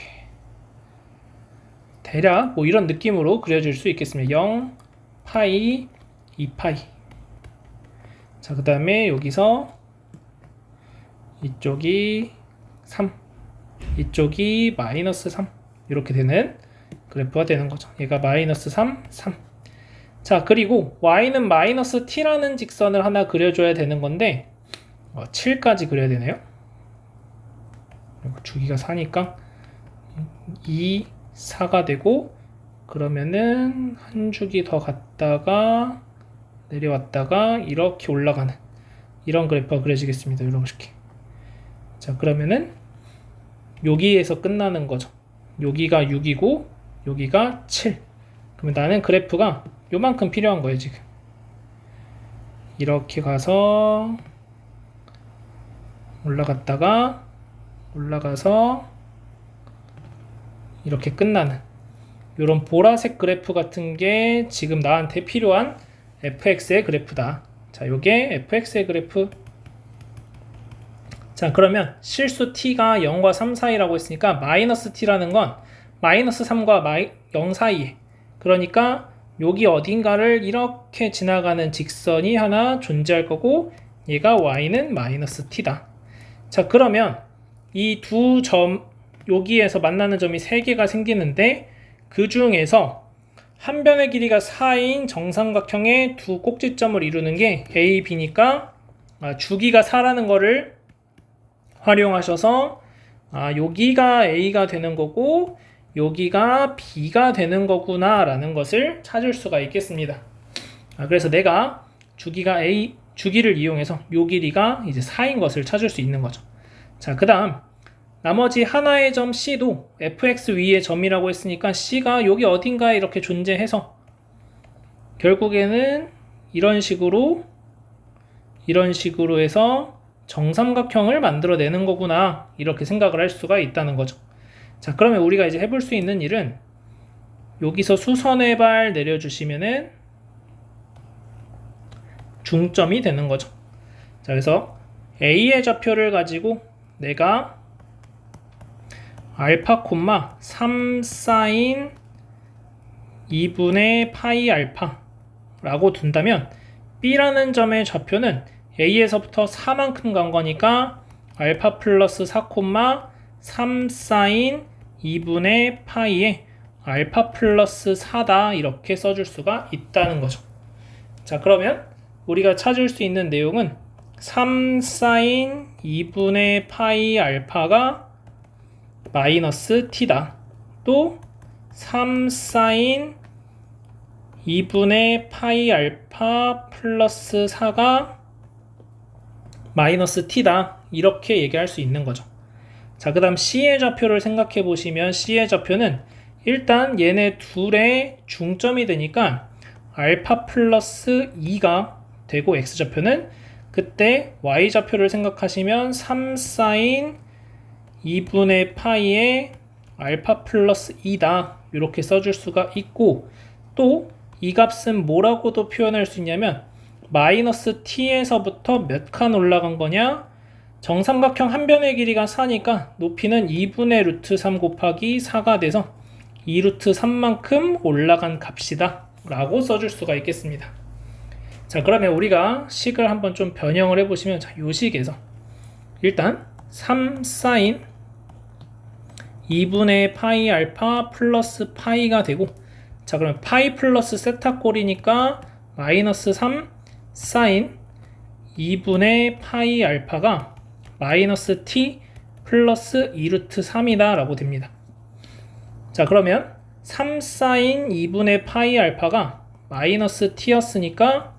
대략 뭐 이런 느낌으로 그려줄 수 있겠습니다. 0, 파이, 2파이. 자, 그 다음에 여기서 이쪽이 3, 이쪽이 마이너스 3 이렇게 되는 그래프가 되는 거죠. 얘가 마이너스 3, 3. 자, 그리고 y는 마이너스 t라는 직선을 하나 그려줘야 되는 건데 7까지 그려야 되네요. 주기가 4니까 2, 4가 되고, 그러면은 한 주기 더 갔다가 내려왔다가 이렇게 올라가는 이런 그래프가 그려지겠습니다. 이렇게. 자, 그러면은 여기에서 끝나는 거죠. 여기가 6이고 여기가 7. 그러면 나는 그래프가 요만큼 필요한 거예요. 지금 이렇게 가서 올라가서 이렇게 끝나는 이런 보라색 그래프 같은 게 지금 나한테 필요한 fx의 그래프다. 자, 요게 fx의 그래프. 자, 그러면 실수 t가 0과 3 사이라고 했으니까 마이너스 t라는 건 마이너스 3과 0 사이에, 그러니까 여기 어딘가를 이렇게 지나가는 직선이 하나 존재할 거고 얘가 y는 마이너스 t다. 자, 그러면 이 두 점, 여기에서 만나는 점이 3개가 생기는데 그 중에서 한 변의 길이가 4인 정삼각형의 두 꼭지점을 이루는 게 A, B니까 주기가 4라는 거를 활용하셔서 여기가 A가 되는 거고 여기가 B가 되는 거구나 라는 것을 찾을 수가 있겠습니다. 그래서 내가 주기를 이용해서 요 길이가 이제 4인 것을 찾을 수 있는 거죠. 자, 그 다음 나머지 하나의 점 C도 fx 위의 점이라고 했으니까 C가 여기 어딘가에 이렇게 존재해서 결국에는 이런 식으로 해서 정삼각형을 만들어내는 거구나, 이렇게 생각을 할 수가 있다는 거죠. 자, 그러면 우리가 이제 해볼 수 있는 일은 여기서 수선의 발 내려주시면은 중점이 되는 거죠. 자, 그래서 A의 좌표를 가지고 내가 알파 콤마 3 사인 2분의 파이 알파 라고 둔다면 B라는 점의 좌표는 A에서부터 4만큼 간 거니까 알파 플러스 4 콤마 3 사인 2분의 파이에 알파 플러스 4다, 이렇게 써줄 수가 있다는 거죠. 자, 그러면 우리가 찾을 수 있는 내용은 3 사인 2분의 파이 알파가 마이너스 t다. 또 3 사인 2분의 파이 알파 플러스 4가 마이너스 t다, 이렇게 얘기할 수 있는 거죠. 자, 그 다음 C의 좌표를 생각해 보시면 C의 좌표는 일단 얘네 둘의 중점이 되니까 알파 플러스 2가 되고 X좌표는 그때 Y좌표를 생각하시면 3 사인 2분의 파이에 알파 플러스 2다, 이렇게 써줄 수가 있고, 또 이 값은 뭐라고도 표현할 수 있냐면 마이너스 t에서부터 몇 칸 올라간 거냐, 정삼각형 한 변의 길이가 4니까 높이는 2분의 루트 3 곱하기 4가 돼서 2루트 3만큼 올라간 값이다 라고 써줄 수가 있겠습니다. 자, 그러면 우리가 식을 한번 좀 변형을 해보시면, 자, 요 식에서 일단 3 사인 2분의 파이 알파 플러스 파이가 되고, 자, 그러면 파이 플러스 세타꼴이니까 마이너스 3 사인 2분의 파이 알파가 마이너스 t 플러스 2루트 3이다 라고 됩니다. 자, 그러면 3 사인 2분의 파이 알파가 마이너스 t였으니까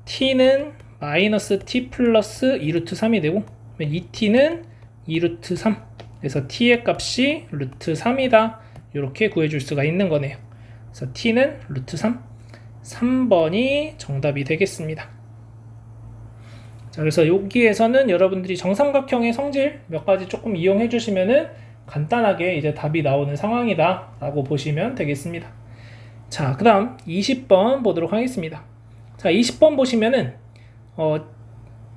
t는 마이너스 t 플러스 2루트 3이 되고, 이 t는 2루트 3, 그래서 t의 값이 루트 3이다, 이렇게 구해줄 수가 있는 거네요. 그래서 t는 루트 3, 3번이 정답이 되겠습니다. 자, 그래서 여기에서는 여러분들이 정삼각형의 성질 몇 가지 조금 이용해 주시면은 간단하게 이제 답이 나오는 상황이다 라고 보시면 되겠습니다. 자, 그 다음 20번 보도록 하겠습니다. 자, 20번 보시면은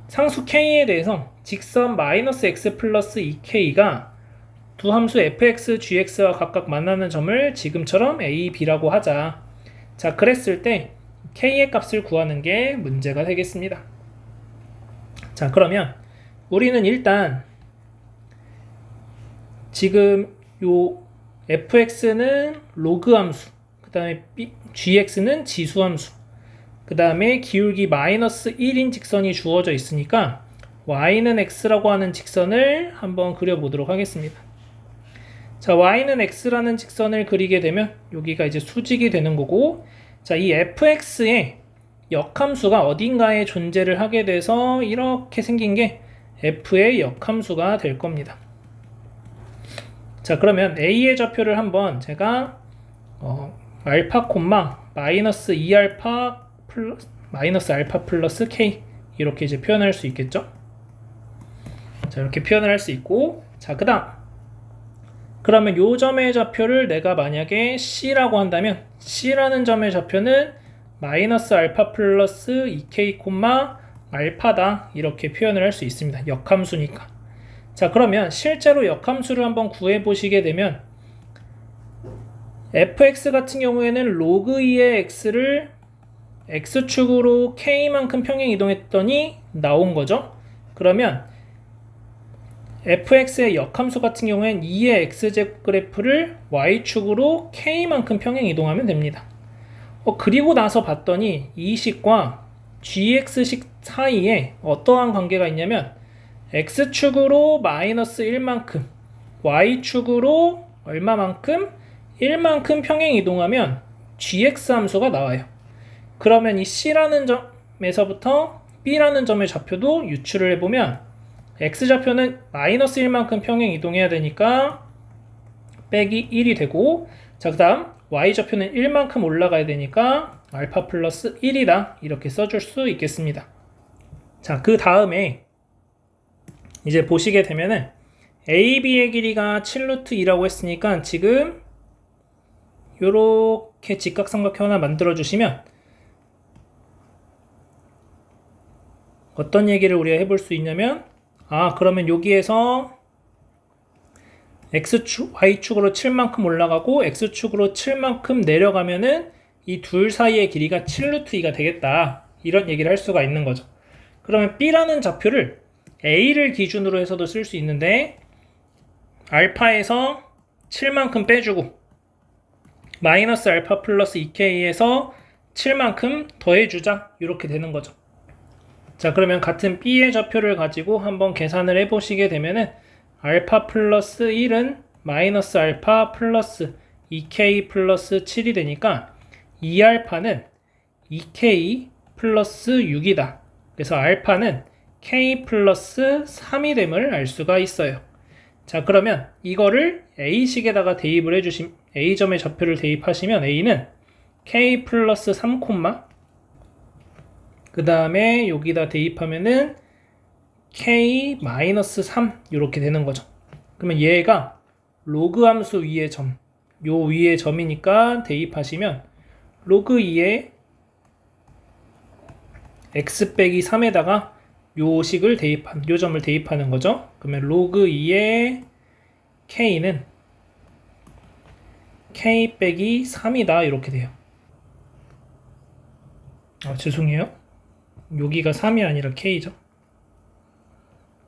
상수 k에 대해서 직선 마이너스 x 플러스 2k가 두 함수 fx, gx와 각각 만나는 점을 지금처럼 a, b라고 하자. 자, 그랬을 때 k의 값을 구하는 게 문제가 되겠습니다. 자, 그러면 우리는 일단 지금 요 fx는 로그 함수, 그 다음에 gx는 지수 함수, 그 다음에 기울기 마이너스 1인 직선이 주어져 있으니까 y는 x라고 하는 직선을 한번 그려보도록 하겠습니다. 자, y는 x라는 직선을 그리게 되면 여기가 이제 수직이 되는 거고, 자, 이 fx의 역함수가 어딘가에 존재를 하게 돼서 이렇게 생긴 게 f의 역함수가 될 겁니다. 자, 그러면 a의 좌표를 한번 제가 알파 콤마 마이너스 2알파 플러스 마이너스 알파 플러스 k, 이렇게 이제 표현할 수 있겠죠. 자, 이렇게 표현을 할 수 있고, 자, 그 다음 그러면 요 점의 좌표를 내가 만약에 C라고 한다면 C라는 점의 좌표는 마이너스 알파 플러스 2K 콤마 알파다 이렇게 표현을 할 수 있습니다. 역함수니까. 자, 그러면 실제로 역함수를 한번 구해 보시게 되면 fx 같은 경우에는 로그 2의 x를 x축으로 k만큼 평행 이동했더니 나온 거죠. 그러면 fx의 역함수 같은 경우엔 2의 x제곱 그래프를 y축으로 k만큼 평행 이동하면 됩니다. 그리고 나서 봤더니 이 식과 gx식 사이에 어떠한 관계가 있냐면 x축으로 마이너스 1만큼 y축으로 얼마만큼? 1만큼 평행 이동하면 gx 함수가 나와요. 그러면 이 C라는 점에서부터 B라는 점의 좌표도 유출을 해보면 X좌표는 마이너스 1만큼 평행 이동해야 되니까 빼기 1이 되고, 자, 그 다음 Y좌표는 1만큼 올라가야 되니까 알파 플러스 1이다 이렇게 써줄 수 있겠습니다. 자, 그 다음에 이제 보시게 되면은 AB의 길이가 7루트 2라고 했으니까 지금 요렇게 직각삼각형 하나 만들어 주시면 어떤 얘기를 우리가 해볼 수 있냐면, 그러면 여기에서 X축, Y축으로 7만큼 올라가고 X축으로 7만큼 내려가면은 이 둘 사이의 길이가 7루트 2가 되겠다 이런 얘기를 할 수가 있는 거죠. 그러면 B라는 좌표를 A를 기준으로 해서도 쓸 수 있는데 알파에서 7만큼 빼주고 마이너스 알파 플러스 2K에서 7만큼 더해주자 이렇게 되는 거죠. 자, 그러면 같은 B의 좌표를 가지고 한번 계산을 해보시게 되면은 알파 플러스 1은 마이너스 알파 플러스 2K 플러스 7이 되니까 2알파는 2K 플러스 6이다. 그래서 알파는 K 플러스 3이 됨을 알 수가 있어요. 자, 그러면 이거를 A식에다가 대입을 해주시면 A점의 좌표를 대입하시면 A는 K 플러스 3, 그 다음에 여기다 대입하면은 K 마이너스 3 이렇게 되는 거죠. 그러면 얘가 로그 함수 위의 점, 요 위의 점이니까 대입하시면 로그 2의 x 빼기 3에다가 요 식을 요 점을 대입하는 거죠. 그러면 로그 2의 K는 K 빼기 3이다 이렇게 돼요. 죄송해요. 여기가 3이 아니라 K죠.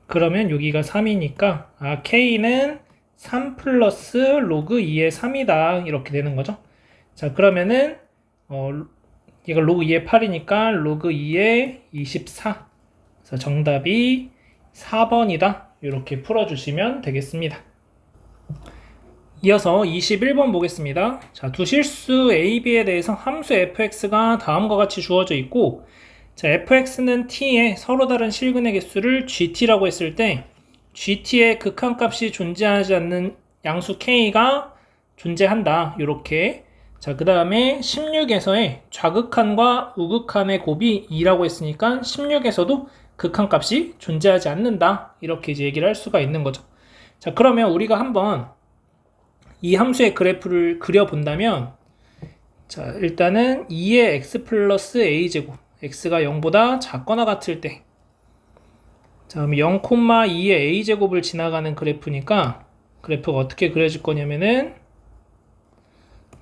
그러면 여기가 3이니까 K는 3 플러스 로그 2의 3이다 이렇게 되는 거죠. 자, 그러면은 얘가 로그 2의 8이니까 로그 2의 24. 그래서 정답이 4번이다 이렇게 풀어주시면 되겠습니다. 이어서 21번 보겠습니다. 자, 두 실수 A, B에 대해서 함수 fx가 다음과 같이 주어져 있고, 자, fx는 t의 서로 다른 실근의 개수를 gt라고 했을 때 gt의 극한값이 존재하지 않는 양수 k가 존재한다 이렇게. 자, 그 다음에 16에서의 좌극한과 우극한의 곱이 2라고 했으니까 16에서도 극한값이 존재하지 않는다 이렇게 이제 얘기를 할 수가 있는 거죠. 자, 그러면 우리가 한번 이 함수의 그래프를 그려본다면, 자, 일단은 2의 x 플러스 a제곱, x가 0보다 작거나 같을 때, 자, 그럼 0,2의 a제곱을 지나가는 그래프니까 그래프가 어떻게 그려질 거냐면은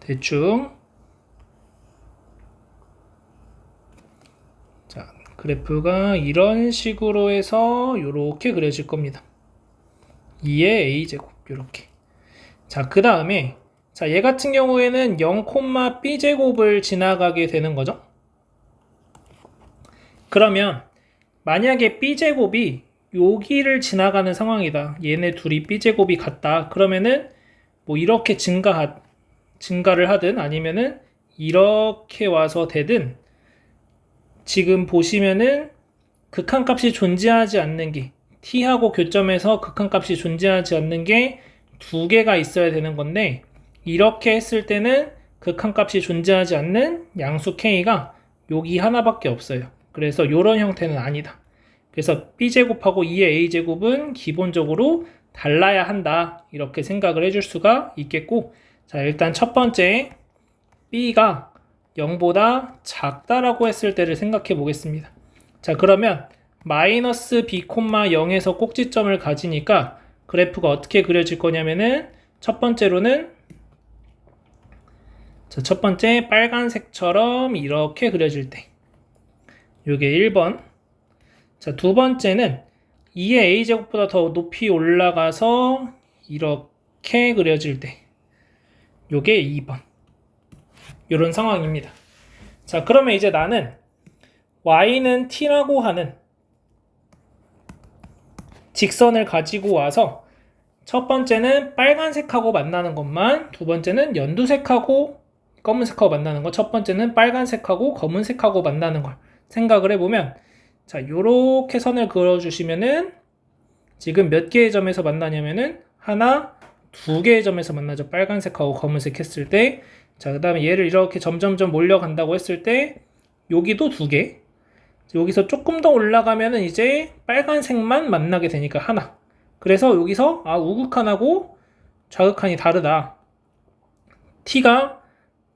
대충, 자, 그래프가 이런 식으로 해서 이렇게 그려질 겁니다. 2의 a제곱 이렇게. 자, 그 다음에 자, 얘 같은 경우에는 0,b제곱을 지나가게 되는 거죠. 그러면 만약에 b제곱이 여기를 지나가는 상황이다. 얘네 둘이 b제곱이 같다. 그러면은 뭐 이렇게 증가를 하든 아니면은 이렇게 와서 되든, 지금 보시면은 극한값이 존재하지 않는 게, t하고 교점에서 극한값이 존재하지 않는 게 두 개가 있어야 되는 건데, 이렇게 했을 때는 극한값이 존재하지 않는 양수 k가 여기 하나밖에 없어요. 그래서 이런 형태는 아니다. 그래서 b제곱하고 2의 a제곱은 기본적으로 달라야 한다. 이렇게 생각을 해줄 수가 있겠고, 자, 일단 첫 번째 b가 0보다 작다라고 했을 때를 생각해 보겠습니다. 자, 그러면 마이너스 b, 0에서 꼭지점을 가지니까 그래프가 어떻게 그려질 거냐면은 첫 번째로는 자, 첫 번째 빨간색처럼 이렇게 그려질 때 요게 1번. 자, 두 번째는 2의 a제곱보다 더 높이 올라가서 이렇게 그려질 때 요게 2번. 요런 상황입니다. 자, 그러면 이제 나는 y는 t라고 하는 직선을 가지고 와서 첫 번째는 빨간색하고 만나는 것만, 두 번째는 연두색하고 검은색하고 만나는 것, 첫 번째는 빨간색하고 검은색하고 만나는 걸 생각을 해보면, 자, 요렇게 선을 그어주시면은 지금 몇 개의 점에서 만나냐면은 하나, 두 개의 점에서 만나죠. 빨간색하고 검은색 했을 때. 자, 그 다음에 얘를 이렇게 점점점 몰려간다고 했을 때 여기도 두 개. 여기서 조금 더 올라가면은 이제 빨간색만 만나게 되니까 하나. 그래서 여기서 우극한하고 좌극한이 다르다. t가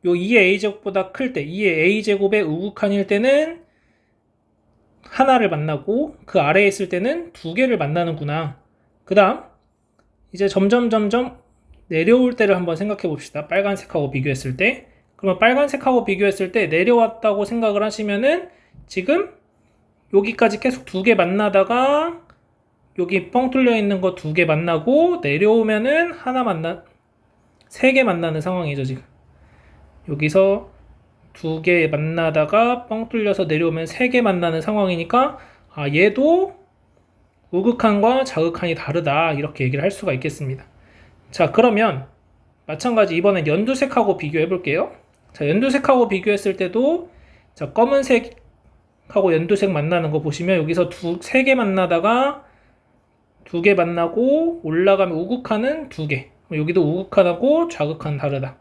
요 2의 a제곱보다 클 때, 2의 a제곱의 우극한일 때는 하나를 만나고 그 아래에 있을 때는 두 개를 만나는구나. 그 다음 이제 점점 내려올 때를 한번 생각해 봅시다. 빨간색하고 비교했을 때. 그러면 빨간색하고 비교했을 때 내려왔다고 생각을 하시면은 지금 여기까지 계속 두 개 만나다가 여기 뻥 뚫려 있는 거 두 개 만나고 내려오면은 세 개 만나는 상황이죠, 지금. 여기서 두 개 만나다가 뻥 뚫려서 내려오면 세 개 만나는 상황이니까 얘도 우극한과 자극한이 다르다. 이렇게 얘기를 할 수가 있겠습니다. 자, 그러면 마찬가지 이번엔 연두색하고 비교해 볼게요. 자, 연두색하고 비교했을 때도 자, 검은색하고 연두색 만나는 거 보시면 여기서 세 개 만나다가 두 개 만나고 올라가면 우극한은 두 개. 여기도 우극한하고 좌극한 다르다.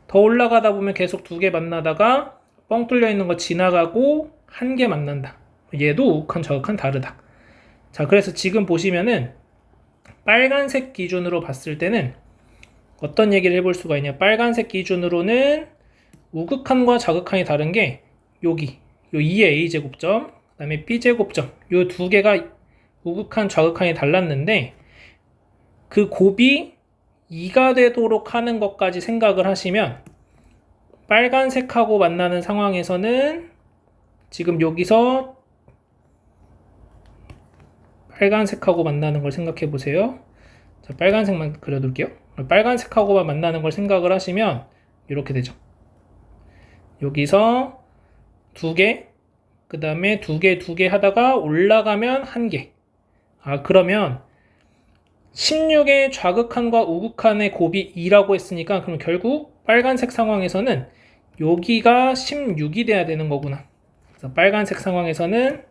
더 올라가다 보면 계속 두 개 만나다가 뻥 뚫려 있는 거 지나가고 한 개 만난다. 얘도 우극한 좌극한 다르다. 자, 그래서 지금 보시면은 빨간색 기준으로 봤을 때는 어떤 얘기를 해볼 수가 있냐. 빨간색 기준으로는 우극한과 좌극한이 다른 게 여기 요 2의 a제곱점 그 다음에 b제곱점 요 두 개가 우극한 좌극한이 달랐는데 그 곱이 2가 되도록 하는 것까지 생각을 하시면 빨간색하고 만나는 상황에서는 지금 여기서 빨간색하고 만나는 걸 생각해 보세요. 자, 빨간색만 그려둘게요. 빨간색하고만 만나는 걸 생각을 하시면 이렇게 되죠. 여기서 두 개, 그 다음에 두 개 하다가 올라가면 한 개. 그러면 16의 좌극한과 우극한의 곱이 2라고 했으니까 그럼 결국 빨간색 상황에서는 여기가 16이 돼야 되는 거구나. 그래서 빨간색 상황에서는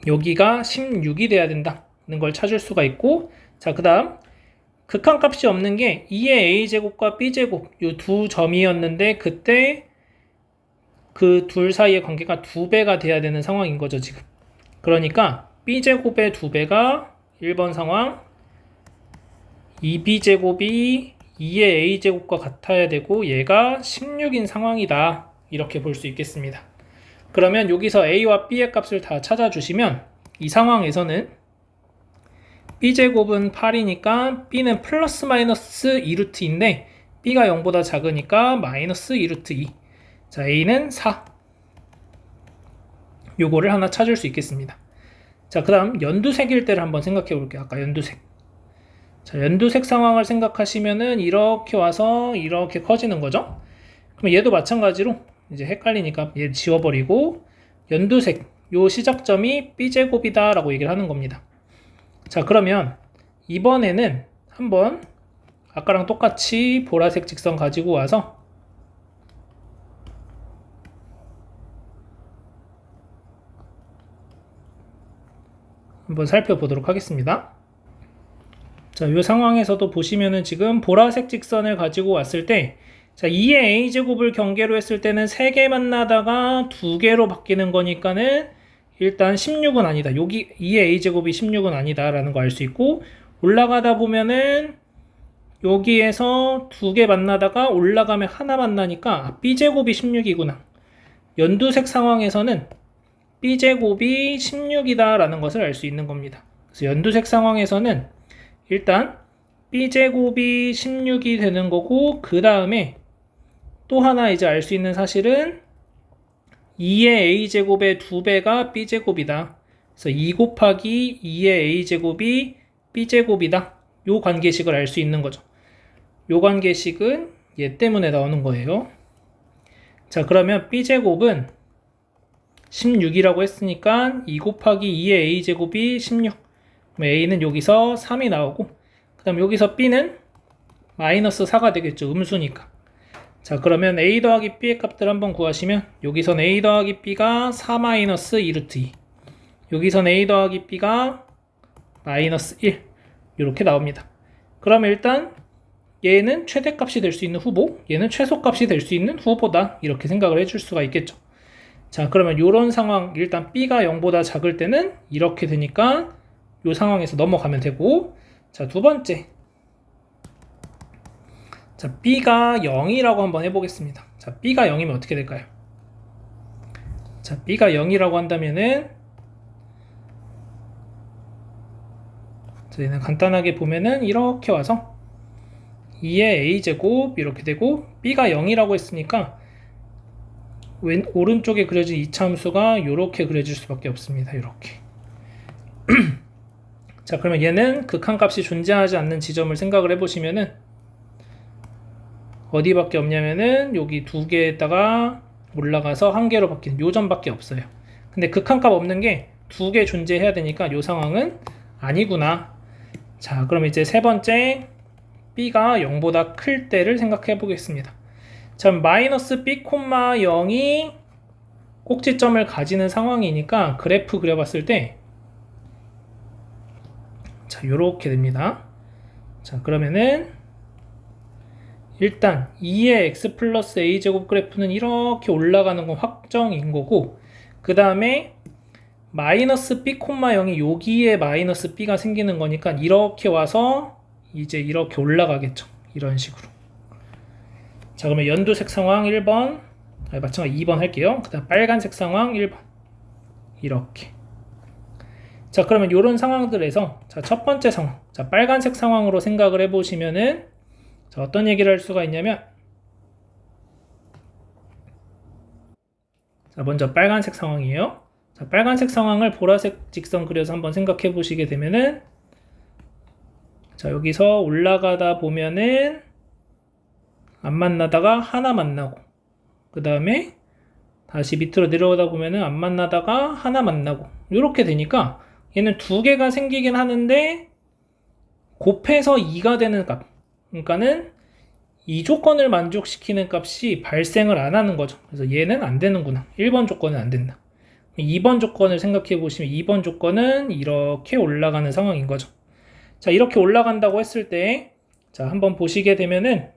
여기가 16이 돼야 된다는 걸 찾을 수가 있고, 자, 그 다음 극한값이 없는 게 2의 a제곱과 b제곱 이 두 점이었는데 그때 그 둘 사이의 관계가 2배가 돼야 되는 상황인 거죠, 지금. 그러니까 b제곱의 2배가 1번 상황, 2b제곱이 2의 a제곱과 같아야 되고 얘가 16인 상황이다. 이렇게 볼 수 있겠습니다. 그러면 여기서 a와 b의 값을 다 찾아주시면 이 상황에서는 b제곱은 8이니까 b는 플러스 마이너스 2루트인데 b가 0보다 작으니까 마이너스 2루트 2. 자, a는 4. 요거를 하나 찾을 수 있겠습니다. 자, 그 다음 연두색일 때를 한번 생각해 볼게요. 아까 연두색. 자, 연두색 상황을 생각하시면은 이렇게 와서 이렇게 커지는 거죠. 그럼 얘도 마찬가지로 이제 헷갈리니까 얘 지워버리고 연두색 요 시작점이 b제곱이다 라고 얘기를 하는 겁니다. 자, 그러면 이번에는 한번 아까랑 똑같이 보라색 직선 가지고 와서 한번 살펴보도록 하겠습니다. 자, 이 상황에서도 보시면은 지금 보라색 직선을 가지고 왔을 때 자, 2의 a제곱을 경계로 했을 때는 3개 만나다가 2개로 바뀌는 거니까는 일단 16은 아니다. 여기 2의 a제곱이 16은 아니다 라는 거 알 수 있고 올라가다 보면은 여기에서 두 개 만나다가 올라가면 하나 만나니까 B제곱이 16이구나. 연두색 상황에서는 B제곱이 16이다 라는 것을 알 수 있는 겁니다. 그래서 연두색 상황에서는 일단 B제곱이 16이 되는 거고, 그 다음에 또 하나 이제 알 수 있는 사실은 2의 A제곱의 2배가 B제곱이다. 그래서 2 곱하기 2의 A제곱이 B제곱이다. 요 관계식을 알 수 있는 거죠. 요 관계식은 얘 때문에 나오는 거예요. 자, 그러면 B제곱은 16이라고 했으니까 2 곱하기 2의 A제곱이 16. 그럼 A는 여기서 3이 나오고, 그 다음 여기서 B는 마이너스 4가 되겠죠. 음수니까. 자, 그러면 A 더하기 B의 값들 한번 구하시면 여기선 A 더하기 B가 4 마이너스 2루트 2, 여기선 A 더하기 B가 마이너스 1 이렇게 나옵니다. 그러면 일단 얘는 최대값이 될 수 있는 후보, 얘는 최소값이 될 수 있는 후보다, 이렇게 생각을 해줄 수가 있겠죠. 자, 그러면 이런 상황, 일단 B가 0보다 작을 때는 이렇게 되니까 이 상황에서 넘어가면 되고, 자, 두 번째, 자, B가 0이라고 한번 해보겠습니다. 자, B가 0이면 어떻게 될까요? 자, B가 0이라고 한다면은, 저희는 간단하게 보면은 이렇게 와서 2의 A제곱 이렇게 되고, B가 0이라고 했으니까 오른쪽에 그려진 이차함수가 이렇게 그려질 수밖에 없습니다. 이렇게. 자, 그러면 얘는 극한값이 존재하지 않는 지점을 생각을 해보시면은 어디밖에 없냐면은 여기 두 개에다가 올라가서 한 개로 바뀌는 요 점밖에 없어요. 근데 극한값 없는 게 두 개 존재해야 되니까 요 상황은 아니구나. 자, 그럼 이제 세 번째, B가 0보다 클 때를 생각해 보겠습니다. 자, 마이너스 B, 0이 꼭지점을 가지는 상황이니까 그래프 그려봤을 때, 자, 요렇게 됩니다. 자, 그러면은 일단 2의 x 플러스 a제곱 그래프는 이렇게 올라가는 건 확정인 거고, 그 다음에 마이너스 b, 0이 여기에 마이너스 b가 생기는 거니까 이렇게 와서 이제 이렇게 올라가겠죠. 이런 식으로. 자, 그러면 연두색 상황 1번, 마찬가지 2번 할게요. 그 다음 빨간색 상황 1번. 이렇게. 자, 그러면 이런 상황들에서, 자, 첫 번째 상황, 자, 빨간색 상황으로 생각을 해보시면은, 자, 어떤 얘기를 할 수가 있냐면, 자, 먼저 빨간색 상황이에요. 자, 빨간색 상황을 보라색 직선 그려서 한번 생각해 보시게 되면은, 자, 여기서 올라가다 보면은 안 만나다가 하나 만나고, 그 다음에 다시 밑으로 내려오다 보면은 안 만나다가 하나 만나고, 이렇게 되니까 얘는 두 개가 생기긴 하는데 곱해서 2가 되는 값, 그러니까는 이 조건을 만족시키는 값이 발생을 안 하는 거죠. 그래서 얘는 안 되는구나. 1번 조건은 안 된다. 2번 조건을 생각해 보시면 2번 조건은 이렇게 올라가는 상황인 거죠. 자, 이렇게 올라간다고 했을 때, 자, 한번 보시게 되면은,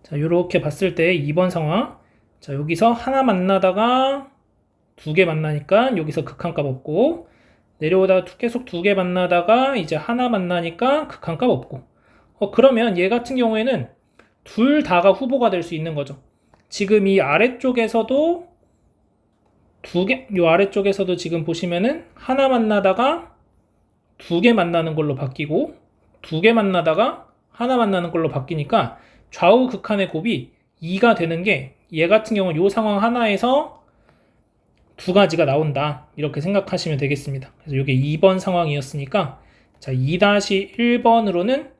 자, 이렇게 봤을 때 2번 상황, 자, 여기서 하나 만나다가 두 개 만나니까 여기서 극한값 없고, 내려오다가 계속 두 개 만나다가 이제 하나 만나니까 극한값 없고, 그러면 얘 같은 경우에는 둘 다가 후보가 될 수 있는 거죠. 지금 이 아래쪽에서도 요 아래쪽에서도 지금 보시면은 하나 만나다가 두 개 만나는 걸로 바뀌고, 두 개 만나다가 하나 만나는 걸로 바뀌니까 좌우 극한의 곱이 2가 되는 게, 얘 같은 경우는 요 상황 하나에서 두 가지가 나온다, 이렇게 생각하시면 되겠습니다. 그래서 이게 2번 상황이었으니까, 자, 2-1번으로는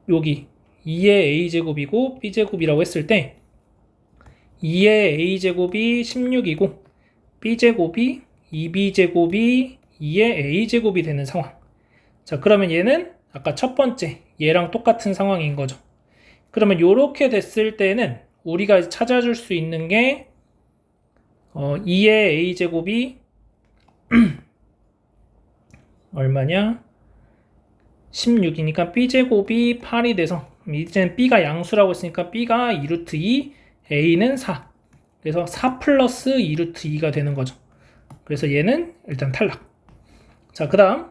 여기 2의 a제곱이고 b제곱이라고 했을 때 2의 a제곱이 16이고 b제곱이 2b제곱이 2의 a제곱이 되는 상황. 자, 그러면 얘는 아까 첫 번째 얘랑 똑같은 상황인 거죠. 그러면 이렇게 됐을 때는 우리가 찾아줄 수 있는 게 2의 a제곱이 얼마냐? 16이니까 b제곱이 8이 돼서, 이제는 b가 양수라고 했으니까 b가 2루트 2, a는 4. 그래서 4 플러스 2루트 2가 되는 거죠. 그래서 얘는 일단 탈락. 자, 그 다음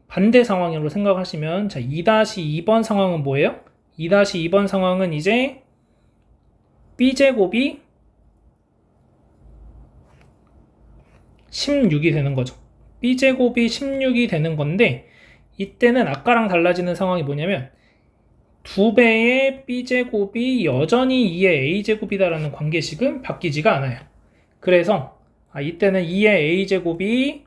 반대 상황으로 생각하시면, 자, 2-2번 상황은 뭐예요? 2-2번 상황은 이제 b제곱이 16이 되는 거죠. b제곱이 16이 되는 건데, 이때는 아까랑 달라지는 상황이 뭐냐면 2배의 b제곱이 여전히 2의 a제곱이다라는 관계식은 바뀌지가 않아요. 그래서 이때는 2의 a제곱이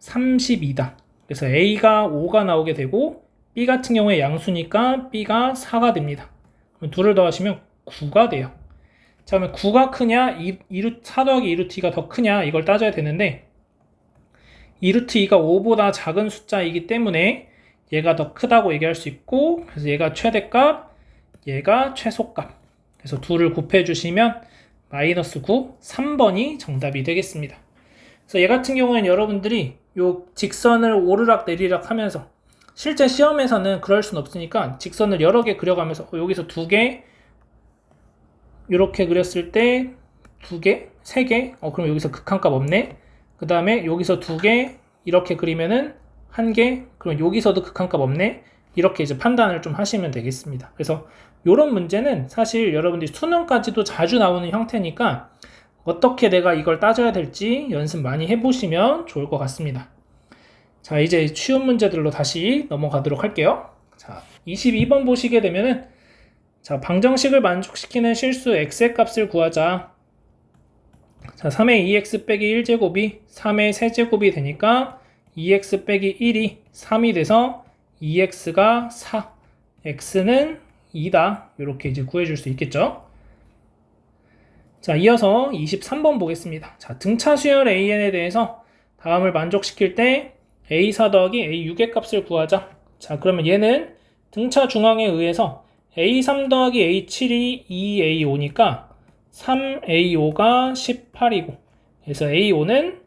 32다. 그래서 a가 5가 나오게 되고 b 같은 경우에 양수니까 b가 4가 됩니다. 그럼 둘을 더하시면 9가 돼요. 자, 그러면 9가 크냐, 4 더하기 2루트 2가 더 크냐, 이걸 따져야 되는데 2루트 2가 5보다 작은 숫자이기 때문에 얘가 더 크다고 얘기할 수 있고, 그래서 얘가 최대값, 얘가 최소값. 그래서 둘을 곱해주시면 마이너스 9, 3번이 정답이 되겠습니다. 그래서 얘 같은 경우에는 여러분들이 요 직선을 오르락 내리락 하면서, 실제 시험에서는 그럴 순 없으니까 직선을 여러 개 그려가면서 여기서 2개 이렇게 그렸을 때 2개, 3개, 그럼 여기서 극한값 없네. 그 다음에 여기서 2개 이렇게 그리면은 1개, 그럼 여기서도 극한값 없네. 이렇게 이제 판단을 좀 하시면 되겠습니다. 그래서 이런 문제는 사실 여러분들이 수능까지도 자주 나오는 형태니까 어떻게 내가 이걸 따져야 될지 연습 많이 해보시면 좋을 것 같습니다. 자, 이제 쉬운 문제들로 다시 넘어가도록 할게요. 자, 22번 보시게 되면은, 자, 방정식을 만족시키는 실수 x의 값을 구하자. 자, 3의 2x 빼기 1제곱이 3의 세제곱이 되니까 2x 빼기 1이 3이 돼서 2x가 4, x는 2다. 이렇게 이제 구해줄 수 있겠죠. 자, 이어서 23번 보겠습니다. 자, 등차 수열 an에 대해서 다음을 만족시킬 때 a4 더하기 a6의 값을 구하자. 자, 그러면 얘는 등차 중앙에 의해서 a3 더하기 a7이 2a5니까 3a5가 18이고, 그래서 a5는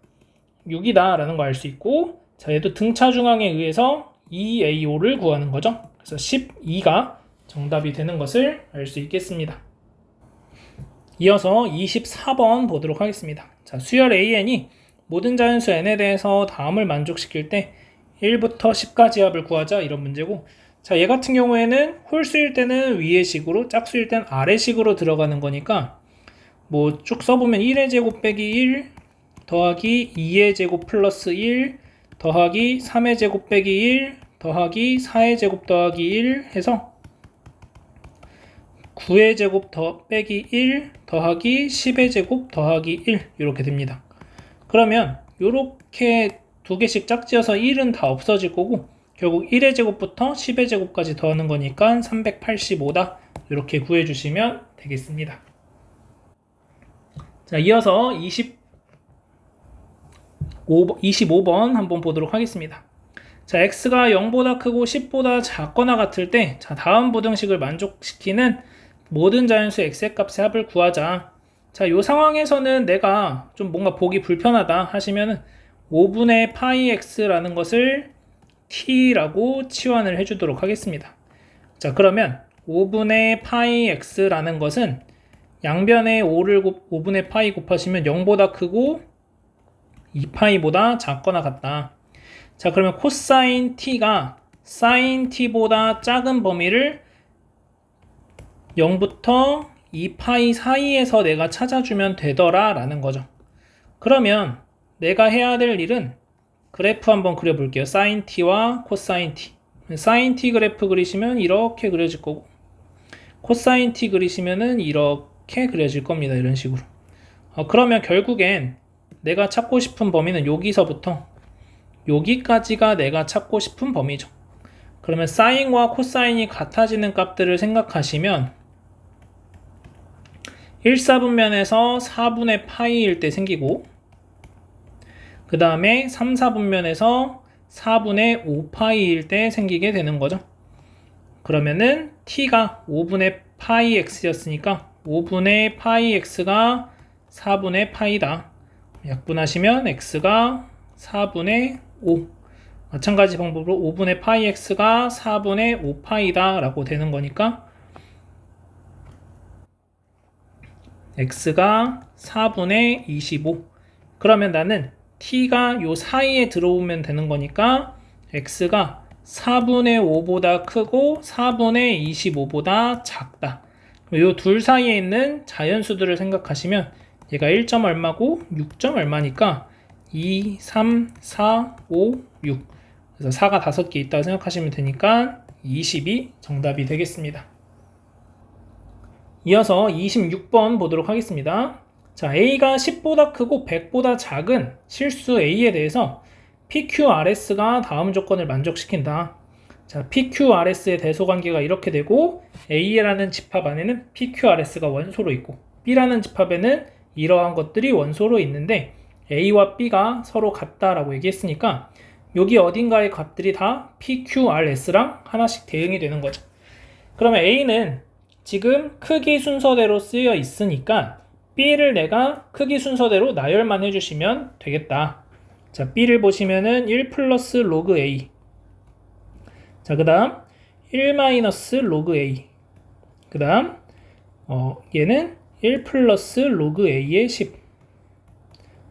6이다 라는 거 알 수 있고, 자, 얘도 등차 중앙에 의해서 2a5를 구하는 거죠. 그래서 12가 정답이 되는 것을 알 수 있겠습니다. 이어서 24번 보도록 하겠습니다. 자, 수열 an이 모든 자연수 n에 대해서 다음을 만족시킬 때 1부터 10까지 합을 구하자, 이런 문제고, 자, 얘 같은 경우에는 홀수일 때는 위의 식으로, 짝수일 때는 아래 식으로 들어가는 거니까 뭐 쭉 써보면 1의 제곱 빼기 1 더하기 2의 제곱 플러스 1 더하기 3의 제곱 빼기 1 더하기 4의 제곱 더하기 1 해서 9의 제곱 더 빼기 1 더하기 10의 제곱 더하기 1 이렇게 됩니다. 그러면 이렇게 두 개씩 짝지어서 1은 다 없어질 거고, 결국 1의 제곱부터 10의 제곱까지 더하는 거니까 385다. 이렇게 구해주시면 되겠습니다. 자, 이어서 25번 한번 보도록 하겠습니다. 자, x가 0보다 크고 10보다 작거나 같을 때, 자, 다음 부등식을 만족시키는 모든 자연수 x의 값의 합을 구하자. 자, 이 상황에서는 내가 좀 뭔가 보기 불편하다 하시면은 5분의 파이 x라는 것을 t라고 치환을 해주도록 하겠습니다. 자, 그러면 5분의 파이 x라는 것은 양변에 5분의 파이 곱하시면 0보다 크고 2파이보다 작거나 같다. 자, 그러면 코사인 t가 사인 t보다 작은 범위를 0부터 2파이 사이에서 내가 찾아주면 되더라 라는 거죠. 그러면 내가 해야 될 일은 그래프 한번 그려볼게요. 사인 t와 코사인 t. 사인 t 그래프 그리시면 이렇게 그려질 거고, 코사인 t 그리시면은 이렇게 그려질 겁니다. 이런 식으로. 그러면 결국엔 내가 찾고 싶은 범위는 여기서부터 여기까지가 내가 찾고 싶은 범위죠. 그러면 사인과 코사인이 같아지는 값들을 생각하시면 1사분면에서 4분의 파이일 때 생기고, 그 다음에 3, 4분면에서 4분의 5파이일 때 생기게 되는 거죠. 그러면은 t가 5분의 파이 x였으니까 5분의 파이 x가 4분의 파이다. 약분하시면 x가 4분의 5. 마찬가지 방법으로 5분의 파이 x가 4분의 5파이다 라고 되는 거니까 x가 4분의 25. 그러면 나는 t가 요 사이에 들어오면 되는 거니까 x가 4분의 5보다 크고 4분의 25보다 작다. 요 둘 사이에 있는 자연수들을 생각하시면 얘가 1점 얼마고 6점 얼마니까 2, 3, 4, 5, 6. 그래서 4가 5개 있다고 생각하시면 되니까 20이 정답이 되겠습니다. 이어서 26번 보도록 하겠습니다. 자, A가 10보다 크고 100보다 작은 실수 A에 대해서 PQRS가 다음 조건을 만족시킨다. 자, PQRS의 대소관계가 이렇게 되고 A라는 집합 안에는 PQRS가 원소로 있고 B라는 집합에는 이러한 것들이 원소로 있는데 A와 B가 서로 같다라고 얘기했으니까 여기 어딘가의 값들이 다 PQRS랑 하나씩 대응이 되는 거죠. 그러면 A는 지금 크기 순서대로 쓰여 있으니까 B를 내가 크기 순서대로 나열만 해주시면 되겠다. 자, B를 보시면은 1 플러스 로그 A. 자, 그 다음 1 마이너스 로그 A. 그 다음 얘는 1 플러스 로그 A의 10.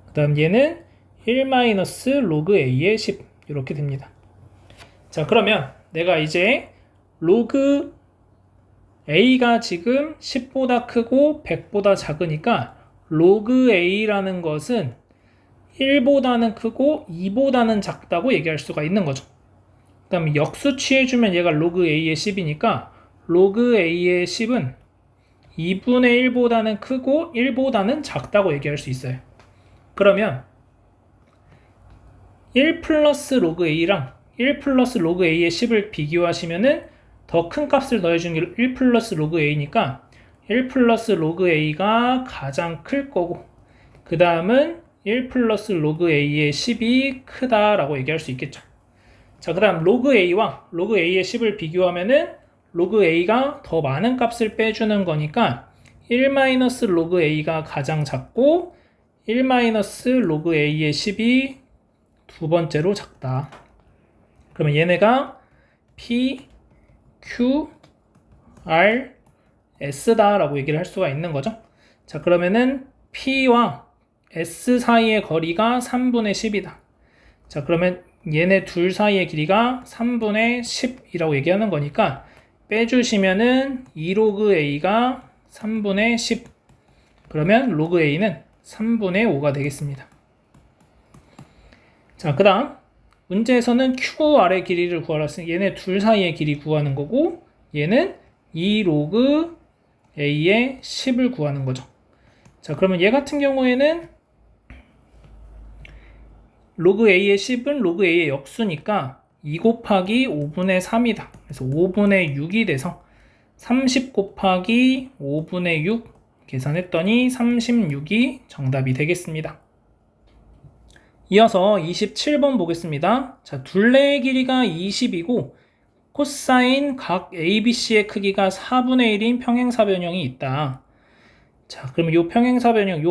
그 다음 얘는 1 마이너스 로그 A의 10. 이렇게 됩니다. 자, 그러면 내가 이제 로그 A가 지금 10보다 크고 100보다 작으니까 로그 A라는 것은 1보다는 크고 2보다는 작다고 얘기할 수가 있는 거죠. 그 다음에 역수 취해주면 얘가 로그 A의 10이니까 로그 A의 10은 2분의 1보다는 크고 1보다는 작다고 얘기할 수 있어요. 그러면 1 플러스 로그 A랑 1 플러스 로그 A의 10을 비교하시면은 더 큰 값을 더해주는 게 1 플러스 로그 A니까 1 플러스 로그 A가 가장 클 거고 그 다음은 1 플러스 로그 A의 10이 크다라고 얘기할 수 있겠죠. 자, 그 다음 로그 A와 로그 A의 10을 비교하면은 로그 A가 더 많은 값을 빼주는 거니까 1 마이너스 로그 A가 가장 작고 1 마이너스 로그 A의 10이 두 번째로 작다. 그러면 얘네가 P, Q, R, S다 라고 얘기를 할 수가 있는 거죠. 자, 그러면은 P와 S 사이의 거리가 3분의 10이다. 자, 그러면 얘네 둘 사이의 길이가 3분의 10이라고 얘기하는 거니까 빼주시면은 2로그 A가 3분의 10. 그러면 로그 A는 3분의 5가 되겠습니다. 자, 그 다음 문제에서는 QR의 길이를 구하라 했으니 얘네 둘 사이의 길이 구하는 거고 얘는 2로그 A의 10을 구하는 거죠. 자, 그러면 얘 같은 경우에는 로그 A의 10은 로그 A의 역수니까 2 곱하기 5분의 3이다. 그래서 5분의 6이 돼서 30 곱하기 5분의 6 계산했더니 36이 정답이 되겠습니다. 이어서 27번 보겠습니다. 자, 둘레의 길이가 20이고 코사인 각 ABC의 크기가 4분의 1인 평행사변형이 있다. 자, 그러면 이 평행사변형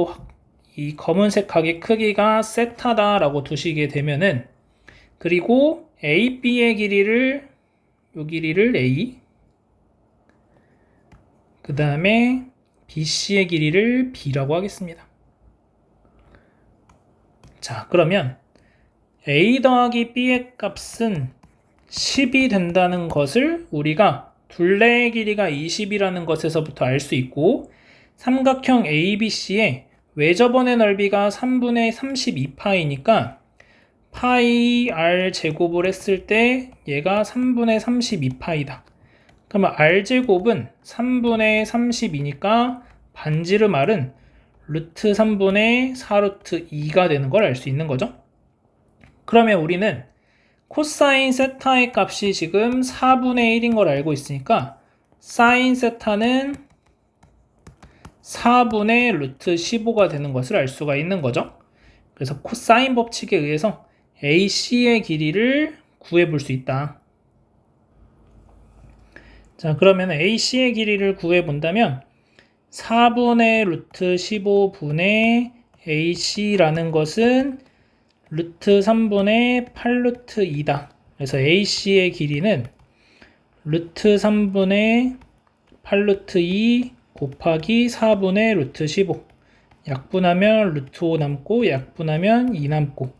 이 검은색 각의 크기가 세타다라고 두시게 되면은 그리고 AB의 길이를 이 길이를 A 그 다음에 BC의 길이를 B라고 하겠습니다. 자, 그러면 A 더하기 B의 값은 10이 된다는 것을 우리가 둘레의 길이가 20이라는 것에서부터 알 수 있고 삼각형 ABC의 외접원의 넓이가 3분의 32파이니까 파이 R 제곱을 했을 때 얘가 3분의 32파이다. 그러면 R 제곱은 3분의 32니까 반지름 R은 루트 3분의 4루트 2가 되는 걸 알 수 있는 거죠. 그러면 우리는 코사인 세타의 값이 지금 4분의 1인 걸 알고 있으니까 사인 세타는 4분의 루트 15가 되는 것을 알 수가 있는 거죠. 그래서 코사인 법칙에 의해서 AC의 길이를 구해볼 수 있다. 자, 그러면 AC의 길이를 구해본다면 4분의 루트 15분의 AC라는 것은 루트 3분의 8루트 2다. 그래서 AC의 길이는 루트 3분의 8루트 2 곱하기 4분의 루트 15. 약분하면 루트 5 남고 약분하면 2 남고,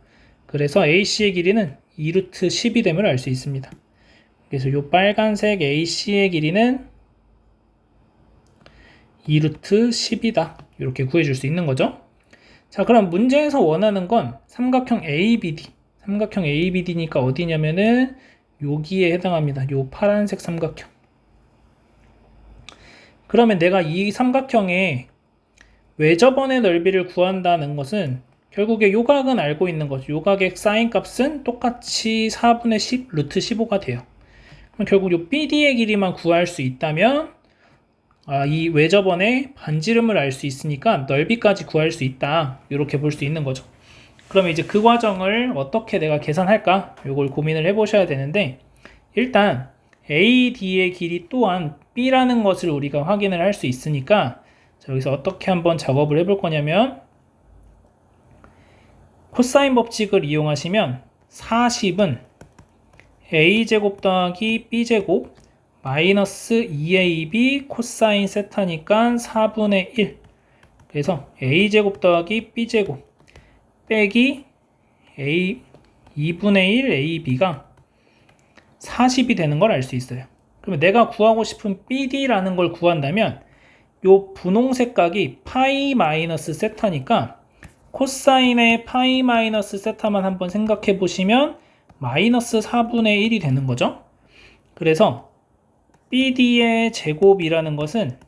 그래서 AC의 길이는 2루트 10이 됨을 알 수 있습니다. 그래서 이 빨간색 AC의 길이는 2루트 10이다. 이렇게 구해줄 수 있는 거죠. 자, 그럼 문제에서 원하는 건 삼각형 ABD. 삼각형 ABD니까 어디냐면은 여기에 해당합니다. 요 파란색 삼각형. 그러면 내가 이 삼각형의 외접원의 넓이를 구한다는 것은 결국에 요각은 알고 있는 거죠. 요각의 사인 값은 똑같이 4분의 10 루트 15가 돼요. 그럼 결국 요 BD의 길이만 구할 수 있다면 이 외접원의 반지름을 알 수 있으니까 넓이까지 구할 수 있다. 이렇게 볼 수 있는 거죠. 그러면 이제 그 과정을 어떻게 내가 계산할까? 요걸 고민을 해보셔야 되는데, 일단 AD의 길이 또한 B라는 것을 우리가 확인을 할 수 있으니까, 자, 여기서 어떻게 한번 작업을 해볼 거냐면, 코사인 법칙을 이용하시면 40은 A제곱 더하기 B제곱 마이너스 2AB 코사인 세타니까 4분의 1. 그래서 A제곱 더하기 B제곱 빼기 2분의 1 AB가 40이 되는 걸 알 수 있어요. 그러면 내가 구하고 싶은 BD라는 걸 구한다면 요 분홍색 각이 파이 마이너스 세타니까 코사인의 파이 마이너스 세타만 한번 생각해 보시면 마이너스 4분의 1이 되는 거죠. 그래서 BD의 제곱이라는 것은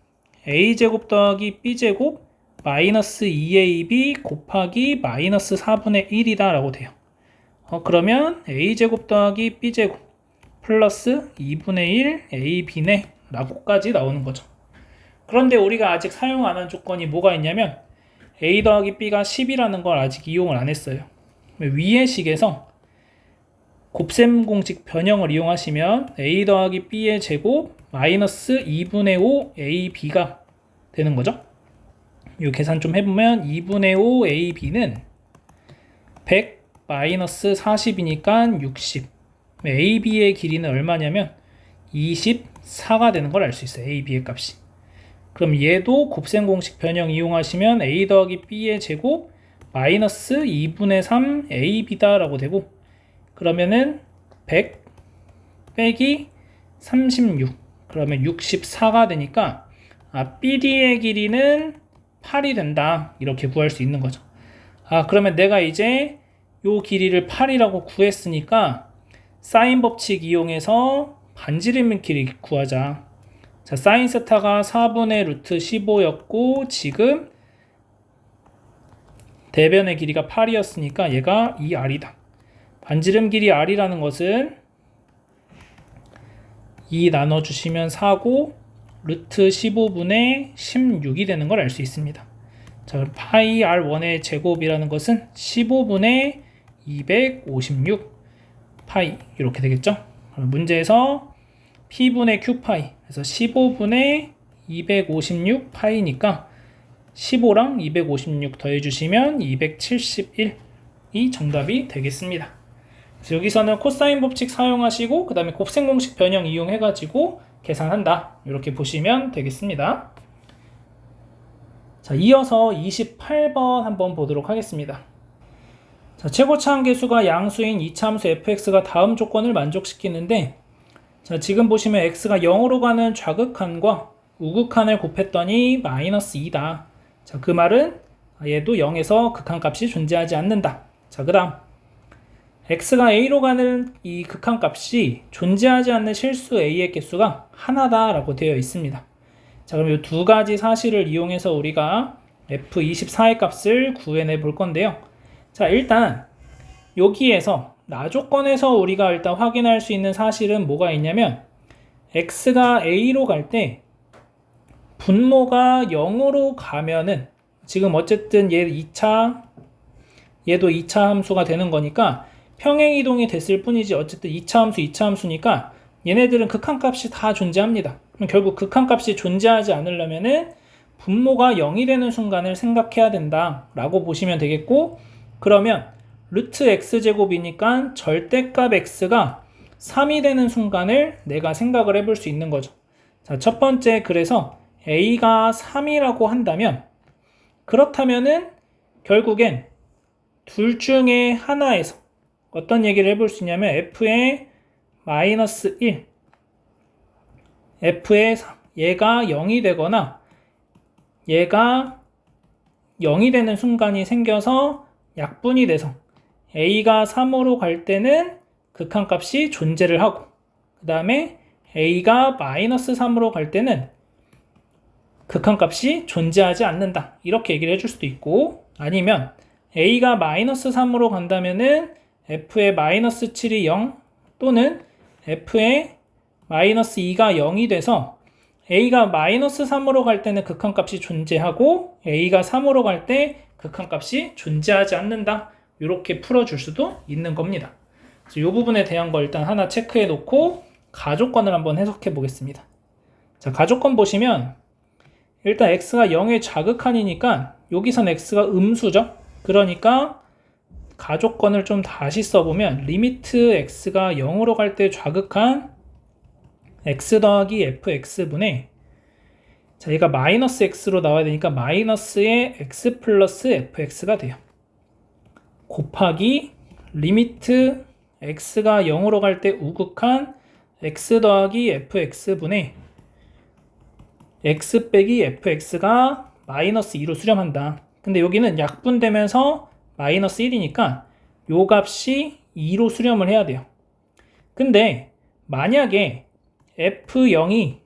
A제곱 더하기 B제곱 마이너스 2AB 곱하기 마이너스 4분의 1이다 라고 돼요. 그러면 A제곱 더하기 B제곱 플러스 2분의 1 AB네 라고까지 나오는 거죠. 그런데 우리가 아직 사용 안 한 조건이 뭐가 있냐면 A 더하기 B가 10이라는 걸 아직 이용을 안 했어요. 위의 식에서 곱셈 공식 변형을 이용하시면 A 더하기 B의 제곱 마이너스 2분의 5 AB가 되는 거죠. 이 계산 좀 해보면 2분의 5 AB는 100 마이너스 40이니까 60. AB의 길이는 얼마냐면 24가 되는 걸 알 수 있어요. AB의 값이. 그럼 얘도 곱셈 공식 변형 이용하시면 A 더하기 B의 제곱 마이너스 2분의 3 AB다 라고 되고, 그러면은 100 빼기 36 그러면 64가 되니까 BD의 길이는 8이 된다 이렇게 구할 수 있는 거죠. 그러면 내가 이제 요 길이를 8이라고 구했으니까 사인 법칙 이용해서 반지름 길이 구하자. 자, 사인 세타가 4분의 루트 15였고 지금 대변의 길이가 8이었으니까 얘가 2R이다. 반지름 길이 R이라는 것은 2 나눠주시면 4고 루트 15분의 16이 되는 걸 알 수 있습니다. 자, 파이 R1의 제곱이라는 것은 15분의 256 파이 이렇게 되겠죠. 문제에서 P분의 Q파이 그래서 15분의 256 파이니까 15랑 256 더해주시면 271이 정답이 되겠습니다. 그래서 여기서는 코사인 법칙 사용하시고 그 다음에 곱셈 공식 변형 이용해가지고 계산한다 이렇게 보시면 되겠습니다. 자, 이어서 28번 한번 보도록 하겠습니다. 자, 최고차 함계수가 양수인 이차함수 fx가 다음 조건을 만족시키는데, 자, 지금 보시면 x가 0으로 가는 좌극한과 우극한을 곱했더니 마이너스 2다. 자, 그 말은 얘도 0에서 극한값이 존재하지 않는다. 자, 그 다음 x가 a로 가는 이 극한값이 존재하지 않는 실수 a의 개수가 하나다 라고 되어 있습니다. 자, 그럼 이 두 가지 사실을 이용해서 우리가 f24의 값을 구해내 볼 건데요. 자, 일단 여기에서 나조건에서 우리가 일단 확인할 수 있는 사실은 뭐가 있냐면 x가 a로 갈 때 분모가 0으로 가면은 지금 어쨌든 얘 2차 얘도 2차 함수가 되는 거니까 평행이동이 됐을 뿐이지 어쨌든 2차 함수니까 얘네들은 극한값이 다 존재합니다. 그럼 결국 극한값이 존재하지 않으려면은 분모가 0이 되는 순간을 생각해야 된다 라고 보시면 되겠고, 그러면 루트 x제곱이니까 절대값 x가 3이 되는 순간을 내가 생각을 해볼 수 있는 거죠. 자, 첫 번째, 그래서 a가 3이라고 한다면, 그렇다면은 결국엔 둘 중에 하나에서 어떤 얘기를 해볼 수 있냐면 f의 마이너스 1, f의 3, 얘가 0이 되거나 얘가 0이 되는 순간이 생겨서 약분이 돼서 a가 3으로 갈 때는 극한값이 존재를 하고, 그 다음에 a가 마이너스 3으로 갈 때는 극한값이 존재하지 않는다, 이렇게 얘기를 해줄 수도 있고, 아니면 a가 마이너스 3으로 간다면은 f의 마이너스 7이 0 또는 f의 마이너스 2가 0이 돼서 a가 마이너스 3으로 갈 때는 극한값이 존재하고 a가 3으로 갈 때 극한값이 존재하지 않는다, 이렇게 풀어줄 수도 있는 겁니다. 이 부분에 대한 거 일단 하나 체크해 놓고 가족권을 한번 해석해 보겠습니다. 자, 가족권 보시면 일단 x가 0의 자극한이니까 여기선 x가 음수죠. 그러니까 가족권을 좀 다시 써보면 리미트 x가 0으로 갈 때 좌극한 x 더하기 fx분의, 자, 얘가 마이너스 x로 나와야 되니까 마이너스의 x 플러스 fx가 돼요. 곱하기 리미트 x가 0으로 갈 때 우극한 x 더하기 fx분의 x 빼기 fx가 마이너스 2로 수렴한다. 근데 여기는 약분되면서 마이너스 1이니까 요 값이 2로 수렴을 해야 돼요. 근데 만약에 f0이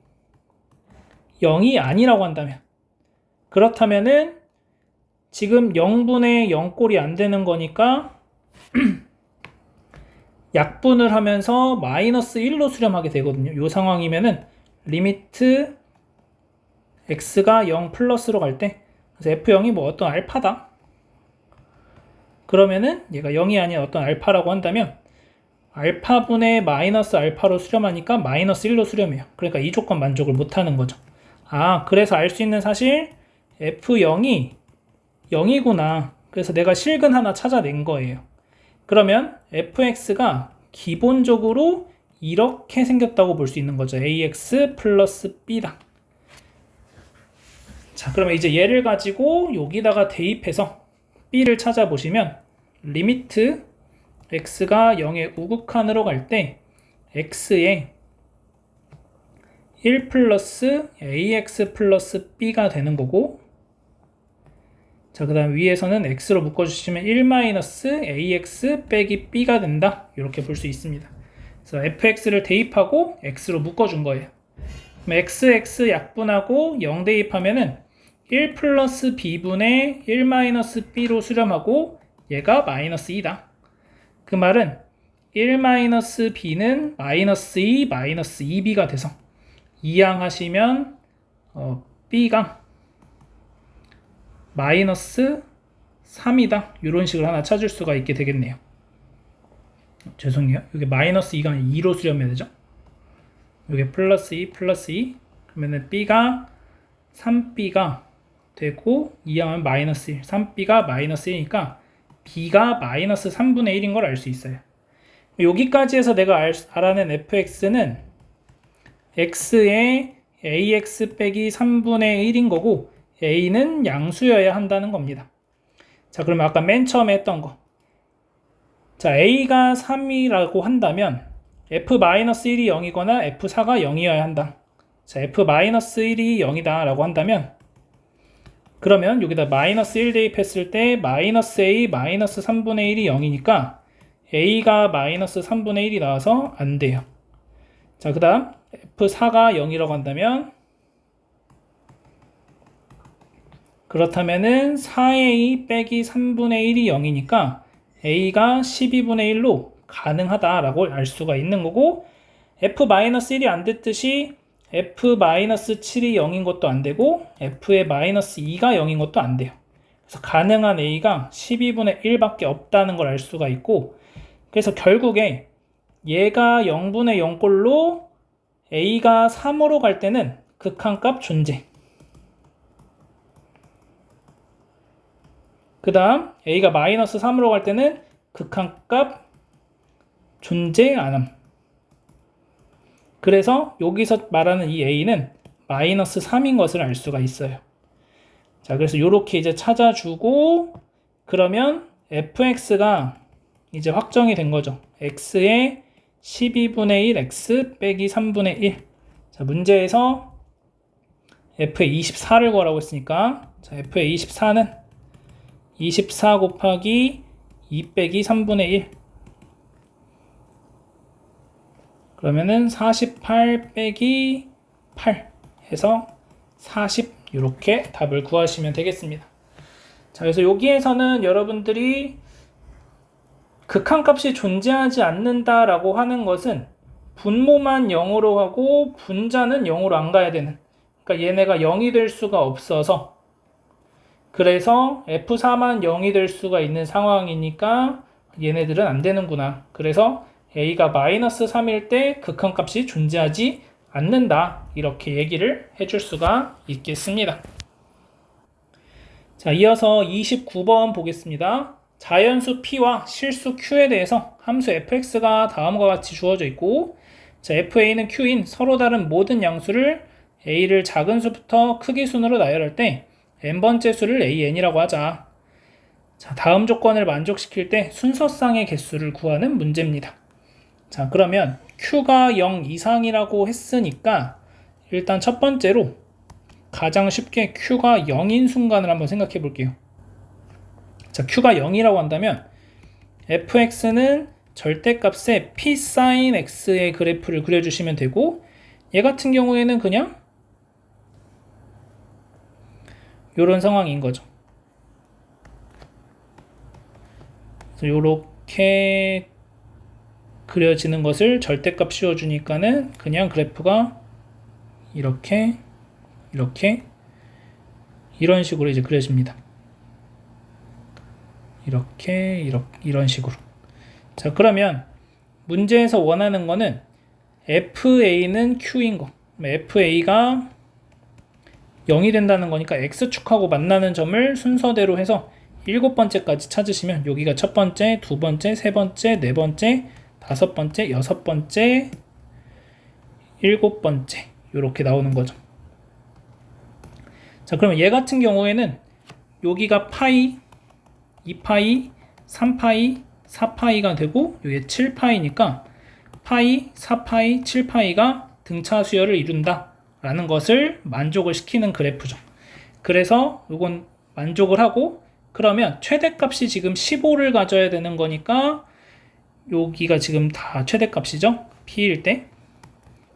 0이 아니라고 한다면, 그렇다면은 지금 0분의 0꼴이 안 되는 거니까 약분을 하면서 마이너스 1로 수렴하게 되거든요. 이 상황이면은 리미트 x가 0 플러스로 갈 때, 그래서 f0이 뭐 어떤 알파다, 그러면은 얘가 0이 아닌 어떤 알파라고 한다면 알파분의 마이너스 알파로 수렴하니까 마이너스 1로 수렴해요. 그러니까 이 조건 만족을 못하는 거죠. 아, 그래서 알 수 있는 사실 f0이 0이구나. 그래서 내가 실근 하나 찾아낸 거예요. 그러면 fx가 기본적으로 이렇게 생겼다고 볼 수 있는 거죠. ax 플러스 b다. 자, 그러면 이제 얘를 가지고 여기다가 대입해서 b를 찾아보시면 리미트 x가 0의 우극한으로 갈 때 x에 1 플러스 ax 플러스 b가 되는 거고, 자, 그 다음 위에서는 x로 묶어주시면 1 마이너스 ax 빼기 b가 된다, 이렇게 볼 수 있습니다. 그래서 fx를 대입하고 x로 묶어준 거예요. 그럼 x 약분하고 0 대입하면은 1 플러스 b분의 1 마이너스 b로 수렴하고 얘가 마이너스 2다. 그 말은 1 마이너스 b는 마이너스 2 마이너스 2b가 돼서 이항하시면 b가 마이너스 3이다, 이런 식으로 하나 찾을 수가 있게 되겠네요. 죄송해요, 이게 마이너스 2가 2로 수렴해야 되죠. 이게 플러스 2 플러스 2 그러면은 b가 3b가 되고 이항하면 마이너스 1, 3b가 마이너스 1이니까 b가 마이너스 3분의 1인 걸 알 수 있어요. 여기까지 해서 내가 알아낸 fx는 x의 ax 빼기 3분의 1인 거고 a는 양수여야 한다는 겁니다. 자, 그러면 아까 맨 처음에 했던 거, 자, a가 3이라고 한다면 f-1이 0이거나 f4가 0이어야 한다. 자, f-1이 0이다 라고 한다면, 그러면 여기다 마이너스 1 대입했을 때 마이너스 a 마이너스 3분의 1이 0이니까 a가 마이너스 3분의 1이 나와서 안 돼요. 자, 그 다음 f4가 0이라고 한다면, 그렇다면은 4a 빼기 3분의 1이 0이니까 a가 12분의 1로 가능하다라고 알 수가 있는 거고, f-1이 안 됐듯이 f-7이 0인 것도 안 되고 f의 마이너스 2가 0인 것도 안 돼요. 그래서 가능한 a가 12분의 1밖에 없다는 걸 알 수가 있고, 그래서 결국에 얘가 0분의 0꼴로 a가 3으로 갈 때는 극한값 존재, 그 다음 a가 마이너스 3으로 갈 때는 극한값 존재 안함. 그래서 여기서 말하는 이 a는 마이너스 3인 것을 알 수가 있어요. 자, 그래서 이렇게 이제 찾아주고, 그러면 fx가 이제 확정이 된 거죠. x의 12분의 1 x 빼기 3분의 1. 자, 문제에서 f의 24를 구하라고 했으니까, 자, f의 24는 24 곱하기 2 빼기 3분의 1. 그러면은 48 빼기 8 해서 40, 이렇게 답을 구하시면 되겠습니다. 자, 그래서 여기에서는 여러분들이 극한값이 존재하지 않는다라고 하는 것은 분모만 0으로 하고 분자는 0으로 안 가야 되는, 그러니까 얘네가 0이 될 수가 없어서, 그래서 F4만 0이 될 수가 있는 상황이니까 얘네들은 안 되는구나. 그래서 A가 마이너스 3일 때 극한값이 존재하지 않는다, 이렇게 얘기를 해줄 수가 있겠습니다. 자, 이어서 29번 보겠습니다. 자연수 P와 실수 Q에 대해서 함수 fx가 다음과 같이 주어져 있고, 자, fa는 q인 서로 다른 모든 양수를 a를 작은 수부터 크기 순으로 나열할 때 n번째 수를 an이라고 하자. 자, 다음 조건을 만족시킬 때 순서상의 개수를 구하는 문제입니다. 자, 그러면 q가 0 이상이라고 했으니까 일단 첫 번째로 가장 쉽게 q가 0인 순간을 한번 생각해 볼게요. 자, q가 0이라고 한다면 fx는 절대값의 p sin x의 그래프를 그려주시면 되고, 얘 같은 경우에는 그냥 이런 상황인 거죠. 그래서 이렇게 그려지는 것을 절대값 씌워주니까는 그냥 그래프가 이렇게 이런 식으로 이제 그려집니다. 이런 식으로. 자, 그러면 문제에서 원하는 거는 FA는 Q인 거. FA가 0이 된다는 거니까 X축하고 만나는 점을 순서대로 해서 7번째까지 찾으시면 여기가 첫 번째, 두 번째, 세 번째, 네 번째, 다섯 번째, 여섯 번째, 7번째 이렇게 나오는 거죠. 자, 그러면 얘 같은 경우에는 여기가 파이, 2파이, 3파이, 4파이가 되고 여기 7파이니까 파이, 4파이, 7파이가 등차 수열을 이룬다 라는 것을 만족을 시키는 그래프죠. 그래서 이건 만족을 하고, 그러면 최대값이 지금 15를 가져야 되는 거니까 여기가 지금 다 최대값이죠. P일 때.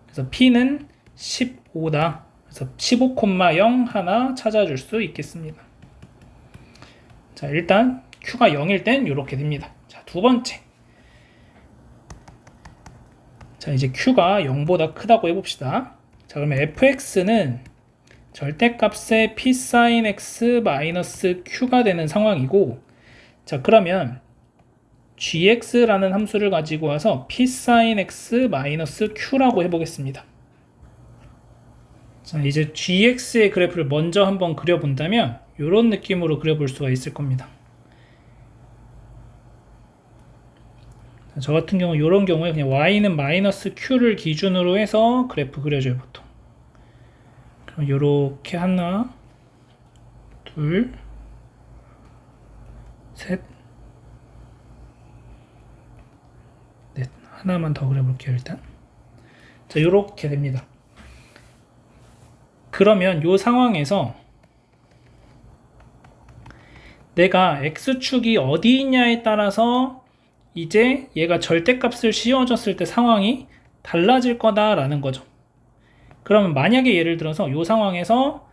그래서 P는 15다. 그래서 15,0 하나 찾아줄 수 있겠습니다. 자, 일단 Q가 0일 땐 이렇게 됩니다. 자, 두 번째. 자, 이제 Q가 0보다 크다고 해봅시다. 자, 그러면 fx는 절대값의 p sin x 마이너스 q가 되는 상황이고, 자, 그러면 gx라는 함수를 가지고 와서 p sin x 마이너스 q라고 해보겠습니다. 자, 이제 gx의 그래프를 먼저 한번 그려본다면 이런 느낌으로 그려볼 수가 있을 겁니다. 자, 저 같은 경우 이런 경우에 그냥 y는 마이너스 q를 기준으로 해서 그래프 그려줘요, 보통. 그럼 요렇게 하나, 둘, 셋, 넷. 하나만 더 그려볼게요, 일단. 자, 요렇게 됩니다. 그러면 요 상황에서 내가 x축이 어디 있냐에 따라서 이제 얘가 절대값을 씌워줬을 때 상황이 달라질 거다라는 거죠. 그러면 만약에 예를 들어서 이 상황에서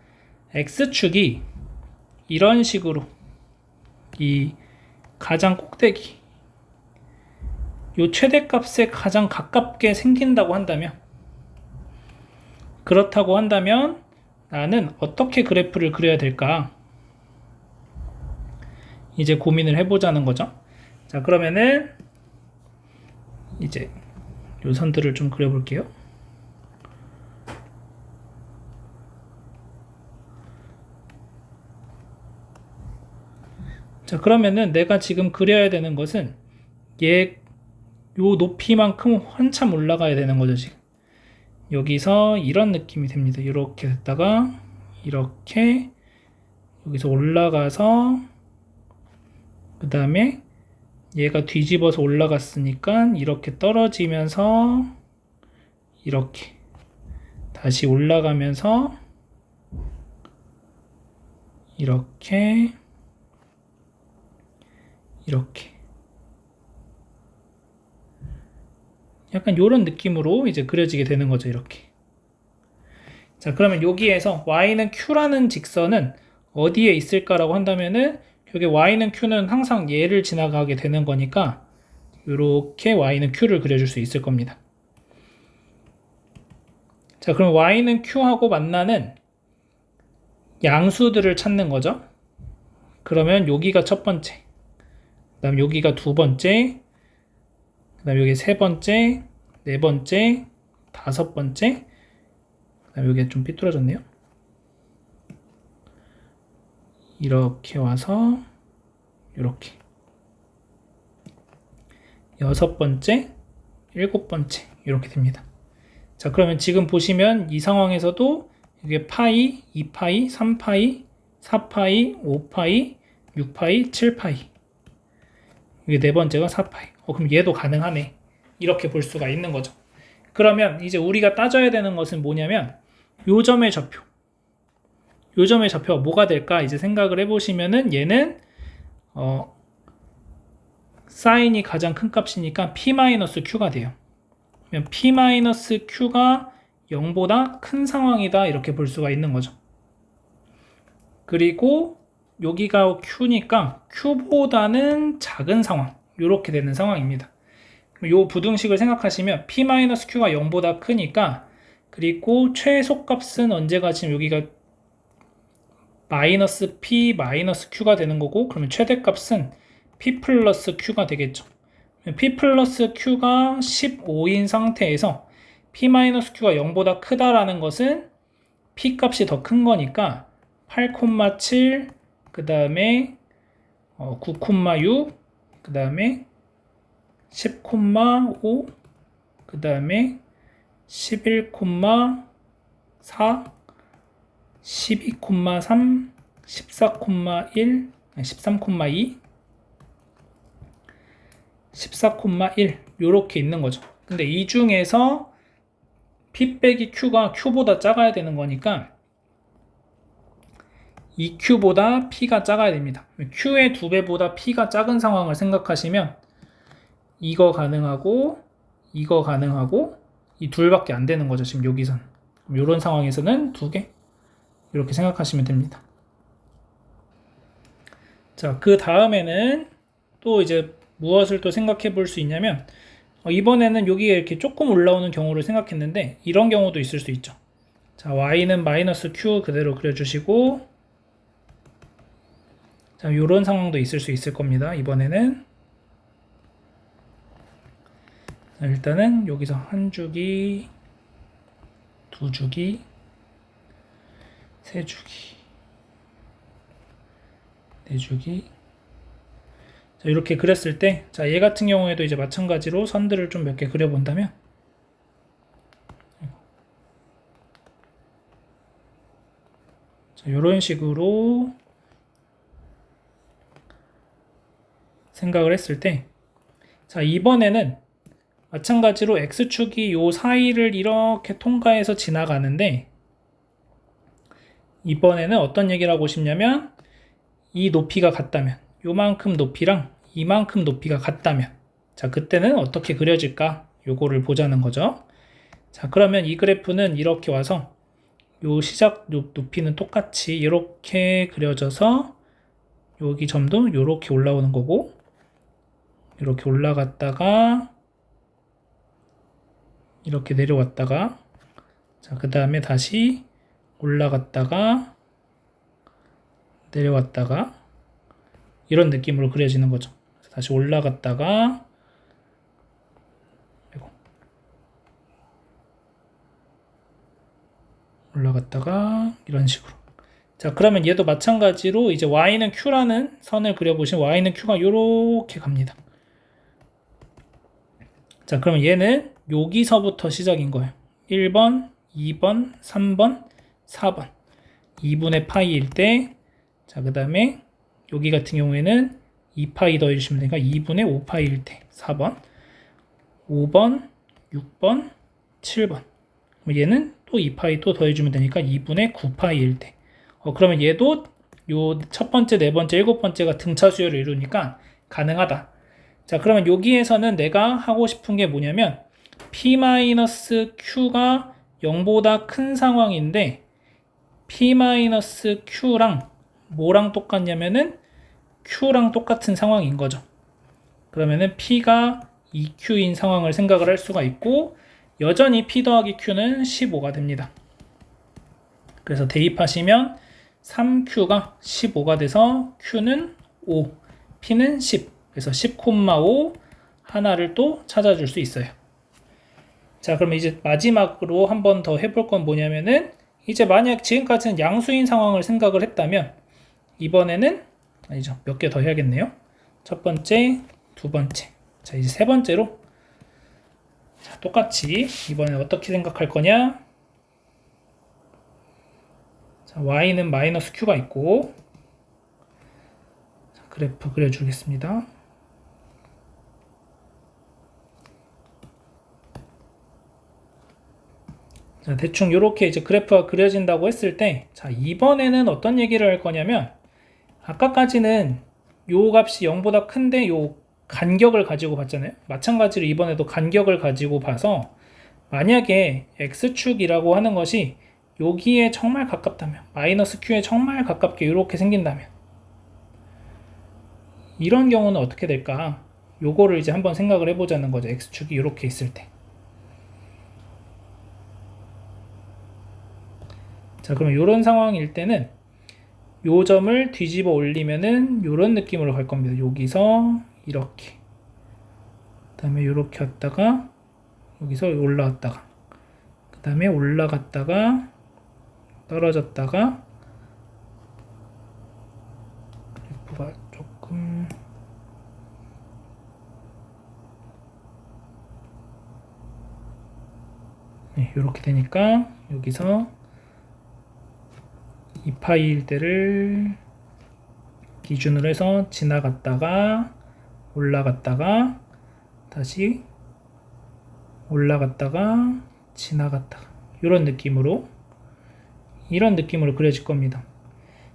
x축이 이런 식으로 이 가장 꼭대기 이 최대값에 가장 가깝게 생긴다고 한다면, 그렇다고 한다면 나는 어떻게 그래프를 그려야 될까? 이제 고민을 해보자는 거죠. 자, 그러면은 이제 요 선들을 좀 그려볼게요. 자, 그러면은 내가 지금 그려야 되는 것은 요 높이만큼 한참 올라가야 되는 거죠, 지금. 여기서 이런 느낌이 됩니다. 이렇게 됐다가 이렇게 여기서 올라가서 그 다음에 얘가 뒤집어서 올라갔으니까 이렇게 떨어지면서 이렇게 다시 올라가면서 이렇게 약간 이런 느낌으로 이제 그려지게 되는 거죠. 이렇게. 자, 그러면 여기에서 y는 q라는 직선은 어디에 있을까라고 한다면은 여기 y는 q는 항상 얘를 지나가게 되는 거니까 이렇게 y는 q를 그려줄 수 있을 겁니다. 자, 그럼 y는 q하고 만나는 양수들을 찾는 거죠. 그러면 여기가 첫 번째, 그 다음 여기가 두 번째, 그 다음 여기 세 번째, 네 번째, 다섯 번째, 그 다음 여기가 좀 삐뚤어졌네요. 이렇게 와서 이렇게 여섯 번째, 일곱 번째 이렇게 됩니다. 자, 그러면 지금 보시면 이 상황에서도 이게 파이, 2파이, 3파이, 4파이, 5파이, 6파이, 7파이. 이게 네 번째가 4파이. 그럼 얘도 가능하네. 이렇게 볼 수가 있는 거죠. 그러면 이제 우리가 따져야 되는 것은 뭐냐면 요점의 좌표. 요점의 좌표가 뭐가 될까? 이제 생각을 해보시면은 얘는 사인이 가장 큰 값이니까 P-Q가 돼요. 그러면 P-Q가 0보다 큰 상황이다 이렇게 볼 수가 있는 거죠. 그리고 여기가 Q니까 Q보다는 작은 상황 이렇게 되는 상황입니다. 이 부등식을 생각하시면 P-Q가 0보다 크니까 그리고 최소값은 언제가 지금 여기가 마이너스 P 마이너스 Q가 되는 거고 그러면 최대값은 P 플러스 Q가 되겠죠. P 플러스 Q가 15인 상태에서 P-Q가 0보다 크다라는 것은 P 값이 더 큰 거니까 8,7 그 다음에 9,6 그 다음에 10,5 그 다음에 11,4 12,3 14,1 13,2 14,1 요렇게 있는 거죠. 근데 이 중에서 P 빼기 Q가 Q보다 작아야 되는 거니까 이 Q보다 P가 작아야 됩니다. Q의 2배보다 P가 작은 상황을 생각하시면 이거 가능하고 이거 가능하고 이 둘밖에 안 되는 거죠. 지금 여기선. 이런 상황에서는 2개 이렇게 생각하시면 됩니다. 자, 그 다음에는 또 이제 무엇을 또 생각해 볼 수 있냐면 이번에는 여기에 이렇게 조금 올라오는 경우를 생각했는데 이런 경우도 있을 수 있죠. 자, y는 마이너스 q 그대로 그려주시고 자, 이런 상황도 있을 수 있을 겁니다. 이번에는 자, 일단은 여기서 한 주기, 두 주기, 세 주기, 네 주기. 자, 이렇게 그렸을 때, 자, 얘 같은 경우에도 이제 마찬가지로 선들을 좀 몇 개 그려본다면, 자, 이런 식으로 생각을 했을 때, 자, 이번에는 마찬가지로 x축이 요 사이를 이렇게 통과해서 지나가는데, 이번에는 어떤 얘기를 하고 싶냐면, 이 높이가 같다면, 요만큼 높이랑 이만큼 높이가 같다면, 자, 그때는 어떻게 그려질까? 요거를 보자는 거죠. 자, 그러면 이 그래프는 이렇게 와서 요 시작 높이는 똑같이 이렇게 그려져서 여기 점도 이렇게 올라오는 거고 이렇게 올라갔다가 이렇게 내려왔다가 자, 그 다음에 다시 올라갔다가 내려왔다가 이런 느낌으로 그려지는 거죠. 다시 올라갔다가 올라갔다가 이런 식으로. 자, 그러면 얘도 마찬가지로 이제 y는 q라는 선을 그려보시면 y는 q가 이렇게 갑니다. 자, 그러면 얘는 여기서부터 시작인 거예요. 1번, 2번, 3번, 4번 2분의 파이일 때, 자, 그 다음에 여기 같은 경우에는 2파이 더해주시면 되니까 2분의 5파이일 때 4번, 5번, 6번, 7번. 얘는 또 2파이 또 더해주면 되니까 2분의 9파이일 때. 그러면 얘도 요 첫 번째, 네 번째, 일곱 번째가 등차 수열을 이루니까 가능하다. 자, 그러면 여기에서는 내가 하고 싶은 게 뭐냐면 P-Q가 0보다 큰 상황인데 P-Q랑 뭐랑 똑같냐면은 Q랑 똑같은 상황인 거죠. 그러면은 P가 2Q인 상황을 생각을 할 수가 있고 여전히 P 더하기 Q는 15가 됩니다. 그래서 대입하시면 3Q가 15가 돼서 Q는 5, P는 10. 그래서 10,5 하나를 또 찾아줄 수 있어요. 자, 그럼 이제 마지막으로 한 번 더 해볼 건 뭐냐면은 이제 만약 지금까지는 양수인 상황을 생각을 했다면 이번에는 아니죠. 몇 개 더 해야겠네요. 첫 번째, 두 번째. 자, 이제 세 번째로 자, 똑같이 이번에 어떻게 생각할 거냐? 자, y는 마이너스 q가 있고 자, 그래프 그려주겠습니다. 자, 대충 이렇게 이제 그래프가 그려진다고 했을 때, 자, 이번에는 어떤 얘기를 할 거냐면, 아까까지는 요 값이 0보다 큰데 요 간격을 가지고 봤잖아요. 마찬가지로 이번에도 간격을 가지고 봐서, 만약에 x축이라고 하는 것이 여기에 정말 가깝다면, 마이너스 q에 정말 가깝게 이렇게 생긴다면, 이런 경우는 어떻게 될까? 요거를 이제 한번 생각을 해보자는 거죠. x축이 이렇게 있을 때. 자, 그러면 이런 상황일 때는 요 점을 뒤집어 올리면은 이런 느낌으로 갈 겁니다. 여기서 이렇게, 그 다음에 이렇게 왔다가 여기서 올라왔다가, 그 다음에 올라갔다가 떨어졌다가, 그래프가 조금 네, 이렇게 되니까 여기서 2파이일 때를 기준으로 해서 지나갔다가 올라갔다가 다시 올라갔다가 지나갔다가 이런 느낌으로 그려질 겁니다.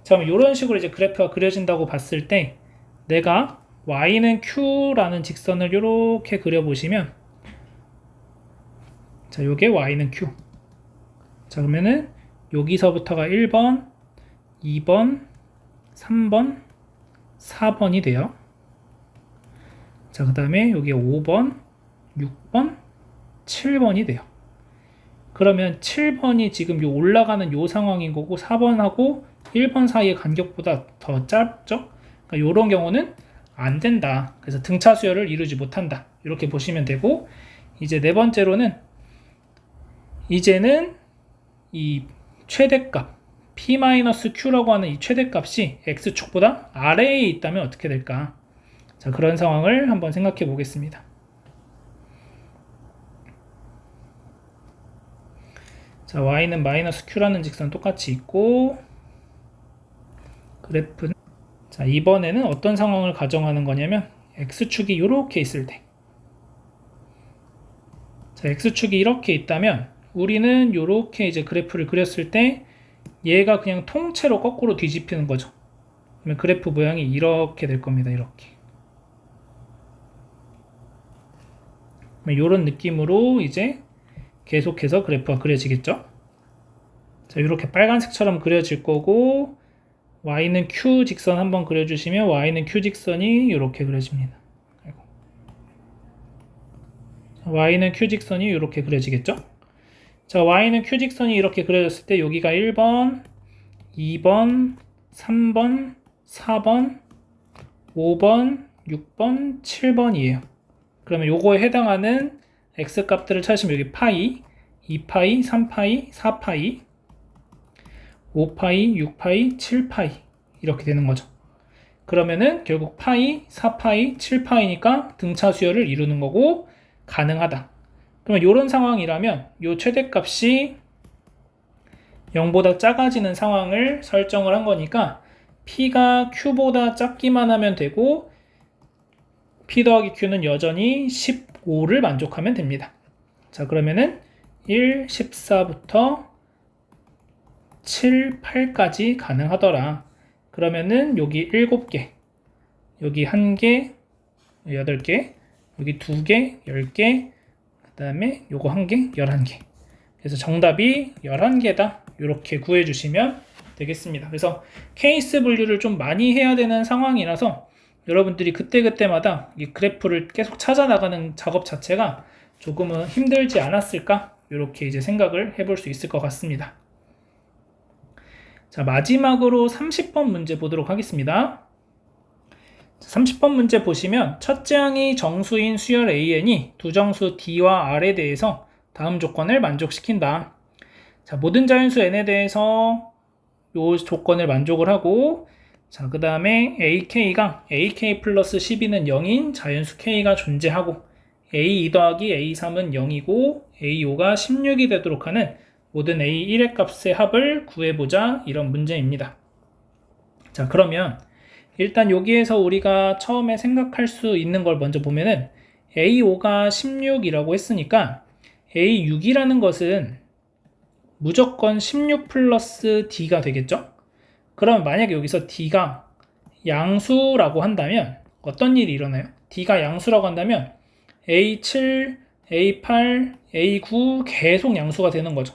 자, 그럼 이런 식으로 이제 그래프가 그려진다고 봤을 때 내가 y는 q라는 직선을 이렇게 그려보시면 자, 요게 y는 q. 자, 그러면은 여기서부터가 1번, 2번, 3번, 4번이 돼요. 자, 그 다음에 여기 5번, 6번, 7번이 돼요. 그러면 7번이 지금 요 올라가는 요 상황인 거고 4번하고 1번 사이의 간격보다 더 짧죠? 그러니까 요런 경우는 안 된다. 그래서 등차 수열을 이루지 못한다. 이렇게 보시면 되고, 이제 네 번째로는 이제는 이 최대값 P-Q라고 하는 이 최대값이 X축보다 아래에 있다면 어떻게 될까? 자, 그런 상황을 한번 생각해 보겠습니다. 자, Y는 마이너스 Q라는 직선 똑같이 있고, 그래프는, 자, 이번에는 어떤 상황을 가정하는 거냐면, X축이 이렇게 있을 때. 자, X축이 이렇게 있다면, 우리는 이렇게 이제 그래프를 그렸을 때, 얘가 그냥 통째로 거꾸로 뒤집히는 거죠. 그러면 그래프 모양이 이렇게 될 겁니다. 이렇게. 이런 느낌으로 이제 계속해서 그래프가 그려지겠죠. 자, 이렇게 빨간색처럼 그려질 거고, y는 q 직선 한번 그려주시면 y는 q 직선이 이렇게 그려집니다. y는 q 직선이 이렇게 그려지겠죠. 자, y는 q 직선이 이렇게 그려졌을 때 여기가 1번, 2번, 3번, 4번, 5번, 6번, 7번이에요. 그러면 요거에 해당하는 x 값들을 찾으시면 여기 파이, 2파이, 3파이, 4파이, 5파이, 6파이, 7파이 이렇게 되는 거죠. 그러면은 결국 파이, 4파이, 7파이니까 등차 수열을 이루는 거고 가능하다. 그러면 이런 상황이라면 이 최대값이 0보다 작아지는 상황을 설정을 한 거니까 P가 Q보다 작기만 하면 되고 P 더하기 Q는 여전히 15를 만족하면 됩니다. 자, 그러면은 1, 14부터 7, 8까지 가능하더라. 그러면은 여기 7개, 여기 1개, 8개, 여기 2개, 10개, 그 다음에 요거 1개, 11개. 그래서 정답이 11개다. 이렇게 구해주시면 되겠습니다. 그래서 케이스 분류를 좀 많이 해야 되는 상황이라서 여러분들이 그때그때마다 이 그래프를 계속 찾아 나가는 작업 자체가 조금은 힘들지 않았을까? 이렇게 이제 생각을 해볼 수 있을 것 같습니다. 자, 마지막으로 30번 문제 보도록 하겠습니다. 30번 문제 보시면 첫째 항이 정수인 수열 AN이 두 정수 D와 R에 대해서 다음 조건을 만족시킨다. 자, 모든 자연수 N에 대해서 이 조건을 만족을 하고, 자, 그 다음에 AK가 AK 플러스 12는 0인 자연수 K가 존재하고, A2 더하기 A3은 0이고, A5가 16이 되도록 하는 모든 A1의 값의 합을 구해보자, 이런 문제입니다. 자, 그러면 일단 여기에서 우리가 처음에 생각할 수 있는 걸 먼저 보면은 A5가 16이라고 했으니까 A6이라는 것은 무조건 16 플러스 D가 되겠죠? 그럼 만약에 여기서 D가 양수라고 한다면 어떤 일이 일어나요? D가 양수라고 한다면 A7, A8, A9 계속 양수가 되는 거죠.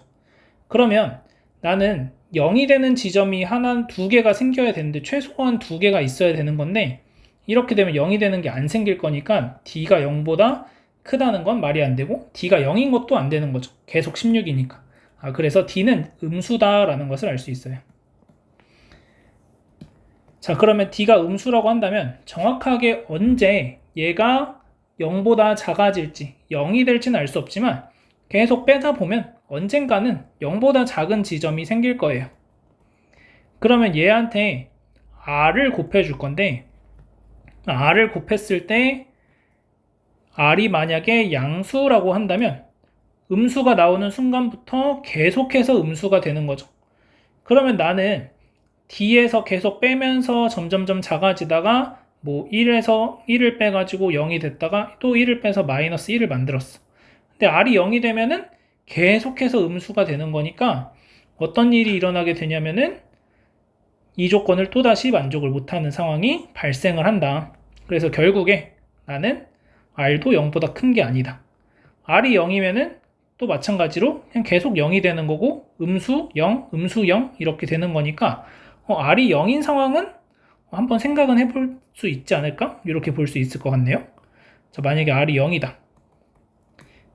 그러면 나는 0이 되는 지점이 두 개가 생겨야 되는데 최소한 2개가 있어야 되는 건데 이렇게 되면 0이 되는 게 안 생길 거니까 D가 0보다 크다는 건 말이 안 되고 D가 0인 것도 안 되는 거죠. 계속 16이니까. 그래서 D는 음수다라는 것을 알 수 있어요. 자, 그러면 D가 음수라고 한다면 정확하게 언제 얘가 0보다 작아질지 0이 될지는 알 수 없지만 계속 빼다 보면 언젠가는 0보다 작은 지점이 생길 거예요. 그러면 얘한테 R을 곱해줄 건데 R을 곱했을 때 R이 만약에 양수라고 한다면 음수가 나오는 순간부터 계속해서 음수가 되는 거죠. 그러면 나는 D에서 계속 빼면서 점점점 작아지다가 뭐 1에서 1을 빼가지고 0이 됐다가 또 1을 빼서 마이너스 1을 만들었어. 근데 R이 0이 되면은 계속해서 음수가 되는 거니까 어떤 일이 일어나게 되냐면은 이 조건을 또다시 만족을 못하는 상황이 발생을 한다. 그래서 결국에 나는 R도 0보다 큰 게 아니다. R이 0이면은 또 마찬가지로 그냥 계속 0이 되는 거고 음수 0, 음수 0 이렇게 되는 거니까 R이 0인 상황은 한번 생각은 해볼 수 있지 않을까? 이렇게 볼 수 있을 것 같네요. 자, 만약에 R이 0이다.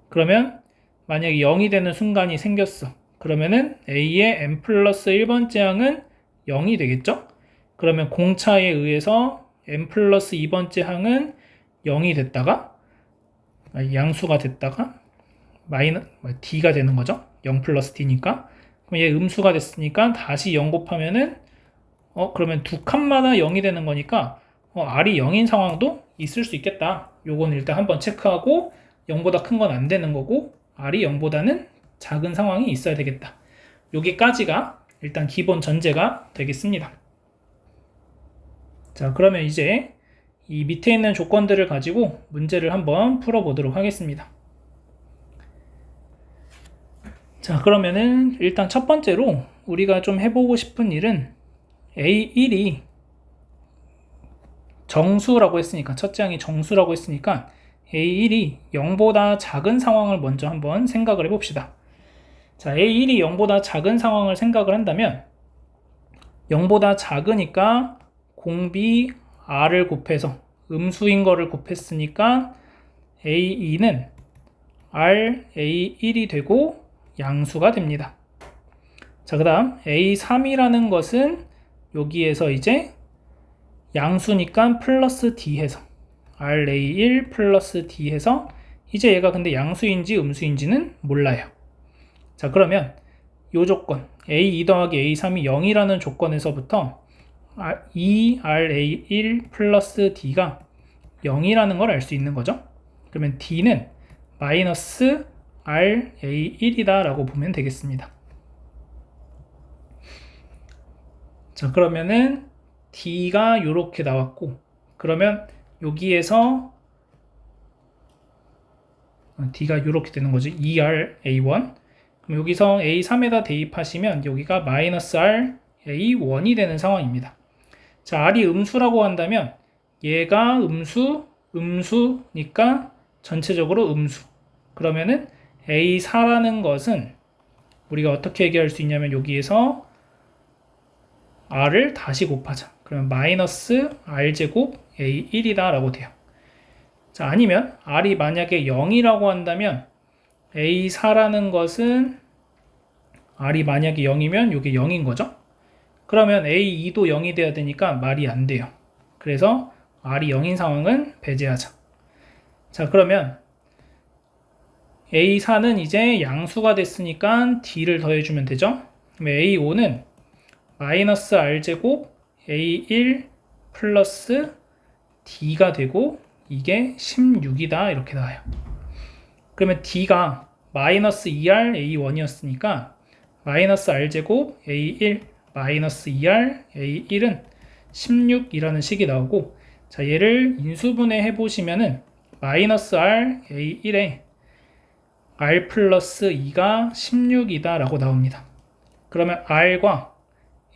그러면 만약에 0이 되는 순간이 생겼어. 그러면은 A의 n 플러스 1번째 항은 0이 되겠죠? 그러면 공차에 의해서 n 플러스 2번째 항은 0이 됐다가 양수가 됐다가 D가 되는 거죠. 0 플러스 D니까. 그럼 얘 음수가 됐으니까 다시 0 곱하면은 그러면 두 칸마다 0이 되는 거니까 R이 0인 상황도 있을 수 있겠다. 요건 일단 한번 체크하고 0보다 큰 건 안 되는 거고 R이 0보다는 작은 상황이 있어야 되겠다. 여기까지가 일단 기본 전제가 되겠습니다. 자, 그러면 이제 이 밑에 있는 조건들을 가지고 문제를 한번 풀어보도록 하겠습니다. 자, 그러면은 일단 첫 번째로 우리가 좀 해보고 싶은 일은 A1이 정수라고 했으니까 첫째 항이 정수라고 했으니까 A1이 0보다 작은 상황을 먼저 한번 생각을 해봅시다. 자, A1이 0보다 작은 상황을 생각을 한다면 0보다 작으니까 공비 R을 곱해서 음수인 거를 곱했으니까 A2는 R, A1이 되고 양수가 됩니다. 자, 그 다음 A3이라는 것은 여기에서 이제 양수니까 플러스 D 해서 RA1 플러스 D 해서 이제 얘가 근데 양수인지 음수인지는 몰라요. 자, 그러면 이 조건 A2 더하기 A3이 0이라는 조건에서부터 2RA1 플러스 D가 0이라는 걸 알 수 있는 거죠. 그러면 D는 마이너스 R A1이다 라고 보면 되겠습니다. 자, 그러면은 D가 이렇게 나왔고, 그러면 여기에서 D가 이렇게 되는 거죠. ER A1. 그럼 여기서 A3에다 대입하시면 여기가 마이너스 R A1이 되는 상황입니다. 자, R이 음수라고 한다면 얘가 음수니까 전체적으로 음수. 그러면은 A4라는 것은 우리가 어떻게 얘기할 수 있냐면 여기에서 R을 다시 곱하자. 그러면 마이너스 R제곱 A1이다 라고 돼요. 자, 아니면 R이 만약에 0이라고 한다면 A4라는 것은 R이 만약에 0이면 이게 0인 거죠. 그러면 A2도 0이 돼야 되니까 말이 안 돼요. 그래서 R이 0인 상황은 배제하자. 자, 그러면 A4는 이제 양수가 됐으니까 D를 더해주면 되죠. 그럼 A5는 마이너스 R제곱 A1 플러스 D가 되고 이게 16이다 이렇게 나와요. 그러면 D가 마이너스 2R A1이었으니까 마이너스 R제곱 A1 마이너스 2R A1은 16이라는 식이 나오고, 자, 얘를 인수분해 해보시면은 마이너스 R A1에 R 플러스 2가 16이다 라고 나옵니다. 그러면 R과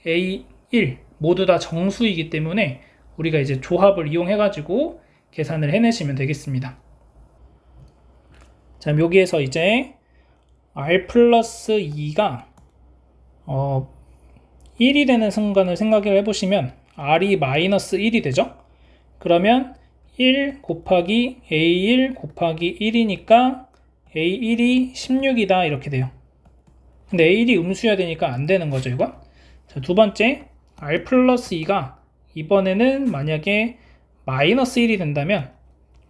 A1 모두 다 정수이기 때문에 우리가 이제 조합을 이용해 가지고 계산을 해내시면 되겠습니다. 자, 여기에서 이제 R 플러스 2가 1이 되는 순간을 생각을 해보시면 R이 마이너스 1이 되죠. 그러면 1 곱하기 A1 곱하기 1이니까 A1이 16이다 이렇게 돼요. 근데 A1이 음수여야 되니까 안 되는 거죠, 이건. 자, 두 번째, R 플러스 2가 이번에는 만약에 마이너스 1이 된다면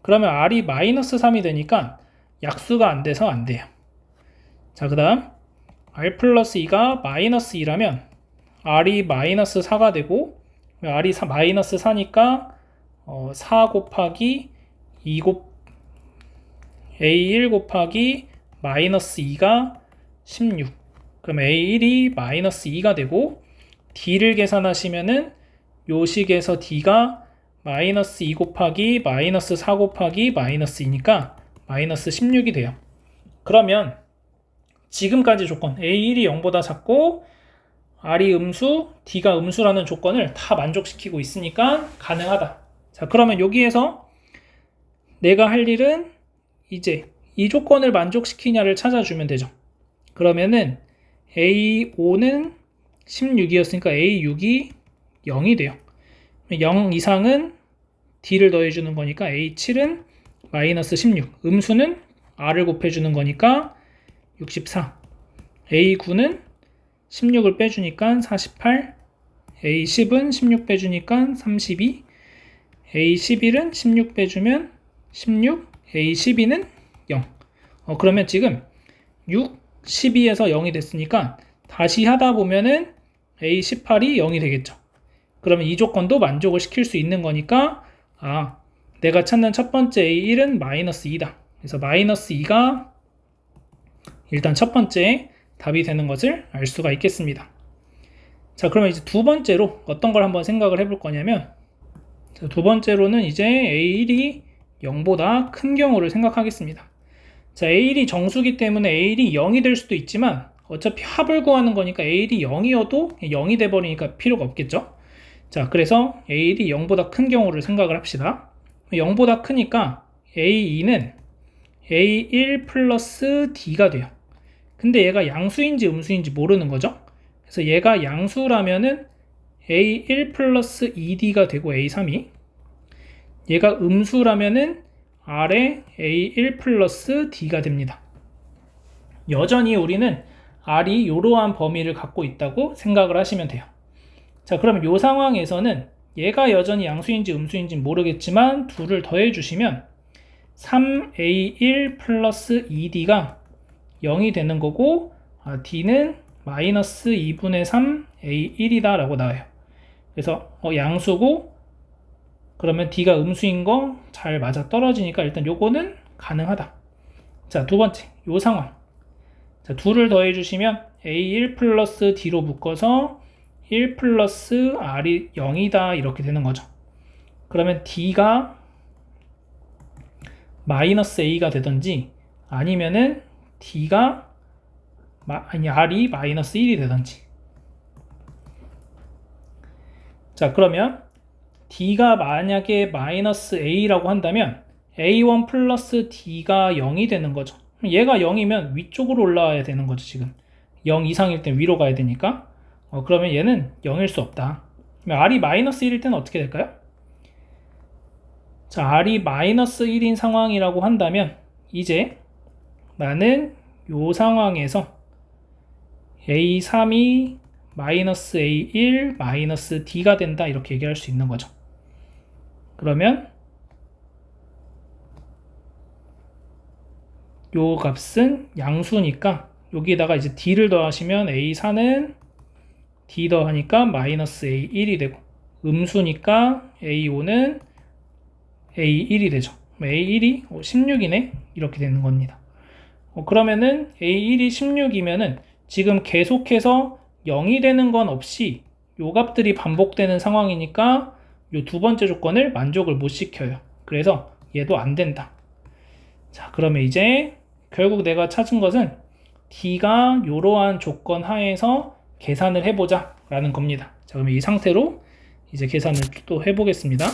그러면 R이 마이너스 3이 되니까 약수가 안 돼서 안 돼요. 자, 그 다음 R 플러스 2가 마이너스 2라면 R이 마이너스 4가 되고, R이 마이너스 4니까 4 곱하기 2 A1 곱하기 마이너스 2가 16. 그럼 A1이 마이너스 2가 되고, D를 계산하시면은 요 식에서 D가 마이너스 2 곱하기 마이너스 4 곱하기 마이너스 2니까 마이너스 16이 돼요. 그러면 지금까지 조건 A1이 0보다 작고 R이 음수, D가 음수라는 조건을 다 만족시키고 있으니까 가능하다. 자, 그러면 여기에서 내가 할 일은 이제 이 조건을 만족시키냐를 찾아주면 되죠. 그러면은 A5는 16이었으니까 A6이 0이 돼요. 0 이상은 D를 더해주는 거니까 A7은 마이너스 16. 음수는 R을 곱해주는 거니까 64. A9는 16을 빼주니까 48. A10은 16 빼주니까 32. A11은 16 빼주면 16. A12는 0. 그러면 지금 6, 12에서 0이 됐으니까 다시 하다 보면은 A18이 0이 되겠죠. 그러면 이 조건도 만족을 시킬 수 있는 거니까 내가 찾는 첫 번째 A1은 마이너스 2다. 그래서 마이너스 2가 일단 첫 번째 답이 되는 것을 알 수가 있겠습니다. 자, 그러면 이제 두 번째로 어떤 걸 한번 생각을 해볼 거냐면, 자, 두 번째로는 이제 A1이 0보다 큰 경우를 생각하겠습니다. 자, A1이 정수기 때문에 A1이 0이 될 수도 있지만 어차피 합을 구하는 거니까 A1이 0이어도 0이 돼버리니까 필요가 없겠죠. 자, 그래서 A1이 0보다 큰 경우를 생각을 합시다. 0보다 크니까 A2는 A1 플러스 D가 돼요. 근데 얘가 양수인지 음수인지 모르는 거죠. 그래서 얘가 양수라면은 A1 플러스 2D가 되고 A3이, 얘가 음수라면은 R에 A1 플러스 D가 됩니다. 여전히 우리는 R이 이러한 범위를 갖고 있다고 생각을 하시면 돼요. 자, 그러면 이 상황에서는 얘가 여전히 양수인지 음수인지 모르겠지만 둘을 더해 주시면 3A1 플러스 2D가 0이 되는 거고, D는 마이너스 2분의 3 A1이다 라고 나와요. 그래서 양수고, 그러면 D가 음수인 거 잘 맞아 떨어지니까 일단 요거는 가능하다. 자, 두 번째, 요 상황. 자, 2를 더해주시면 A1 플러스 D로 묶어서 1 플러스 R이 0이다 이렇게 되는 거죠. 그러면 D가 마이너스 A가 되든지 아니면은 D가 R이 마이너스 1이 되든지. 자, 그러면 D가 만약에 마이너스 A라고 한다면 A1 플러스 D가 0이 되는 거죠. 얘가 0이면 위쪽으로 올라와야 되는 거죠. 지금 0 이상일 땐 위로 가야 되니까. 그러면 얘는 0일 수 없다. 그러면 R이 마이너스 1일 때는 어떻게 될까요? 자, R이 마이너스 1인 상황이라고 한다면 이제 나는 요 상황에서 A3이 마이너스 A1 마이너스 D가 된다 이렇게 얘기할 수 있는 거죠. 그러면 요 값은 양수니까 여기에다가 이제 D를 더하시면 A4는 D 더하니까 마이너스 A1이 되고 음수니까 A5는 A1이 되죠. A1이 16이네 이렇게 되는 겁니다. 그러면은 A1이 16이면은 지금 계속해서 0이 되는 건 없이 요 값들이 반복되는 상황이니까 요 두 번째 조건을 만족을 못 시켜요. 그래서 얘도 안 된다. 자, 그러면 이제 결국 내가 찾은 것은 D가 이러한 조건 하에서 계산을 해보자 라는 겁니다. 자, 그러면 이 상태로 이제 계산을 또 해보겠습니다.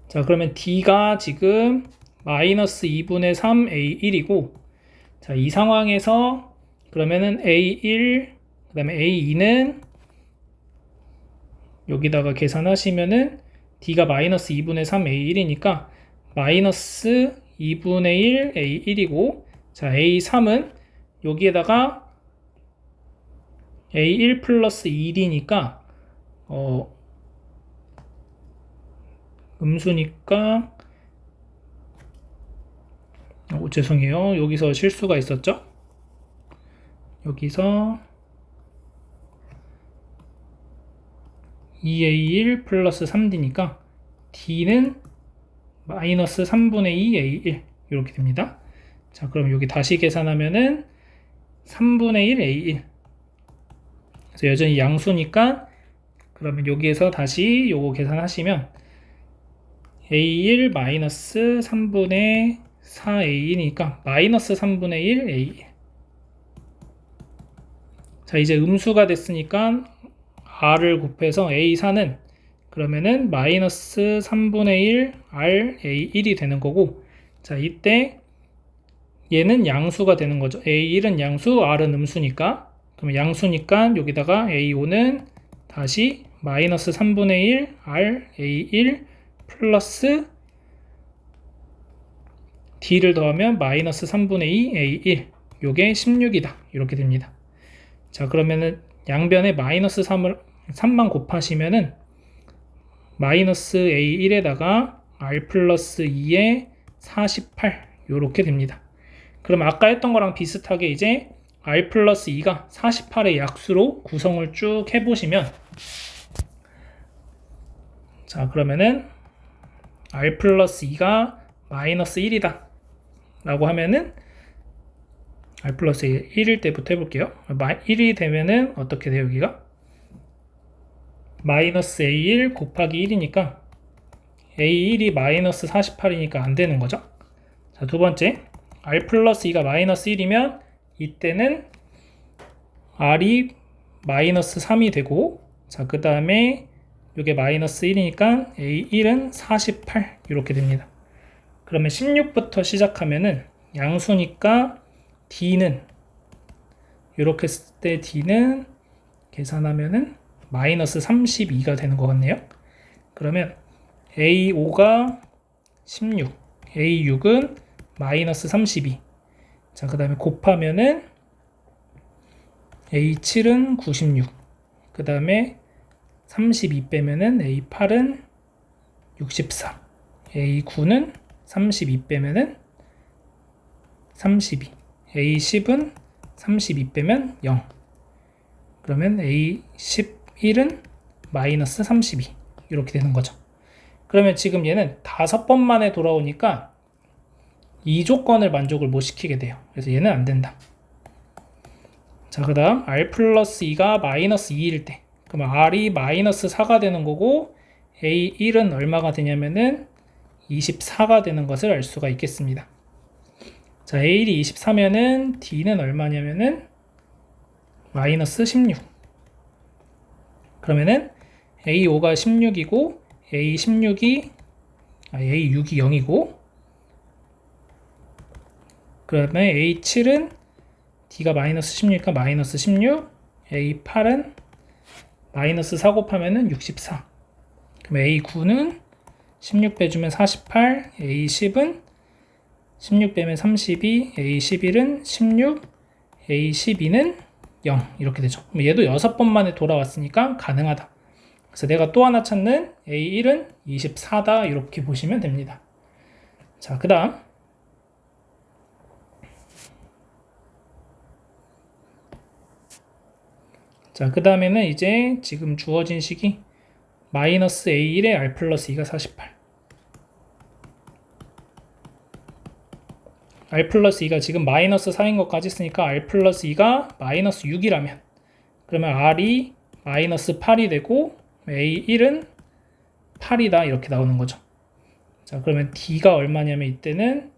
자, 그러면 D가 지금 마이너스 2분의 3 A1이고, 자, 이 상황에서 그러면은 A1, 그 다음에 A2는 여기다가 계산하시면은 D가 마이너스 2분의 3 A1이니까 마이너스 2분의 1 A1이고, 자, A3은 여기에다가 A1 플러스 1이니까 음수니까 죄송해요. 여기서 실수가 있었죠? 여기서 2A1 플러스 3D니까 D는 마이너스 3분의 2A1 이렇게 됩니다. 자, 그럼 여기 다시 계산하면은 3분의 1 A1. 그래서 여전히 양수니까 그러면 여기에서 다시 요거 계산하시면 A1 마이너스 3분의 4A2니까 마이너스 3분의 1 A1. 자, 이제 음수가 됐으니까 R을 곱해서 A4는 그러면은 마이너스 3분의 1 R A1이 되는 거고, 자, 이때 얘는 양수가 되는 거죠. A1은 양수, R은 음수니까. 그러면 양수니까 여기다가 A5는 다시 마이너스 3분의 1 R A1 플러스 D를 더하면 마이너스 3분의 2 A1. 요게 16이다. 이렇게 됩니다. 자, 그러면은 양변에 마이너스 3만 곱하시면은 마이너스 A1에다가 R 플러스 2에 48 요렇게 됩니다. 그럼 아까 했던 거랑 비슷하게 이제 R 플러스 2가 48의 약수로 구성을 쭉 해보시면, 자, 그러면은 R 플러스 2가 마이너스 1이다 라고 하면은 R 플러스 1일 때부터 해볼게요. 1이 되면은 어떻게 돼요? 여기가 마이너스 A1 곱하기 1이니까 A1이 마이너스 48이니까 안 되는 거죠. 자, 두 번째 R 플러스 2가 마이너스 1이면 이때는 R이 마이너스 3이 되고, 자, 그 다음에 이게 마이너스 1이니까 A1은 48 이렇게 됩니다. 그러면 16부터 시작하면은 양수니까 D는 이렇게 했을 때 D는 계산하면은 마이너스 32가 되는 것 같네요. 그러면 A5가 16, A6은 마이너스 32. 자, 그 다음에 곱하면은 A7은 96. 그 다음에 32 빼면은 A8은 64. A9는 32 빼면은 32. A10은 32 빼면 0. 그러면 A10 A1은 마이너스 32 이렇게 되는 거죠. 그러면 지금 얘는 5번 만에 돌아오니까 이 조건을 만족을 못 시키게 돼요. 그래서 얘는 안 된다. 자, 그 다음 R 플러스 2가 마이너스 2일 때, 그럼 R이 마이너스 4가 되는 거고 A1은 얼마가 되냐면은 24가 되는 것을 알 수가 있겠습니다. 자, A1이 24면은 D는 얼마냐면은 마이너스 16. 그러면은 A5가 16이고 A6이 0이고, 그다음에 A7은 D가 마이너스 16이니까 마이너스 16, A8은 마이너스 4 곱하면은 64. 그럼 A9는 16 빼주면 48, A10은 16 빼면 32, A11은 16, A12는 0 이렇게 되죠. 그럼 얘도 6번 만에 돌아왔으니까 가능하다. 그래서 내가 또 하나 찾는 A1은 24다 이렇게 보시면 됩니다. 자, 그 다음 다음에는 이제 지금 주어진 식이 마이너스 A1에 R 플러스 2가 48, R 플러스 2가 지금 마이너스 4인 것까지 쓰니까 R 플러스 2가 마이너스 6이라면 그러면 R이 마이너스 8이 되고 A1은 8이다 이렇게 나오는 거죠. 자, 그러면 D가 얼마냐면 이때는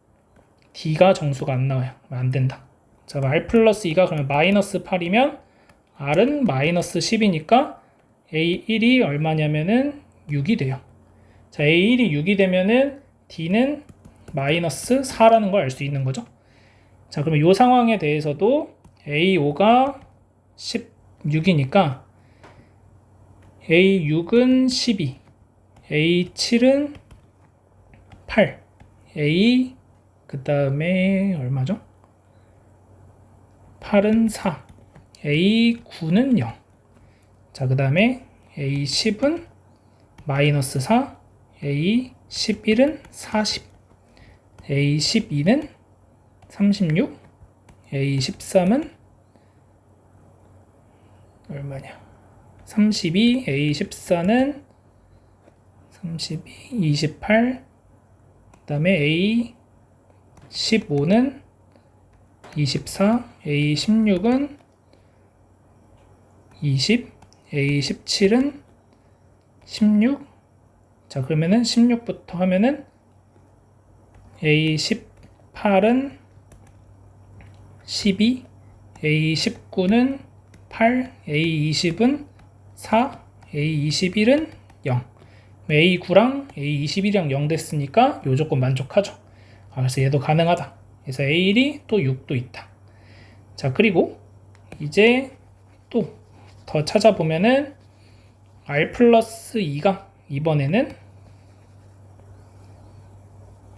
D가 정수가 안 나와요. 안 된다. 자, R 플러스 2가 그러면 마이너스 8이면 R은 마이너스 10이니까 A1이 얼마냐면은 6이 돼요. 자, A1이 6이 되면은 D는 마이너스 4라는 걸 알 수 있는 거죠. 자, 그러면 이 상황에 대해서도 A5가 16이니까 A6은 12, A7은 8, 그 다음에 얼마죠? 8은 4, A9는 0. 자, 그 다음에 A10은 마이너스 4, A11은 40, A12는 36, A13은 얼마냐? 32, A14는 32, 28, 그 다음에 A15는 24, A16은 20, A17은 16. 자, 그러면은 16부터 하면은 A18은 12, A19는 8, A20은 4, A21은 0. A9랑 A21이랑 0 됐으니까 요 조건 만족하죠. 그래서 얘도 가능하다. 그래서 A1이 또 6도 있다. 자, 그리고 이제 또 더 찾아보면은 R 플러스 2가 이번에는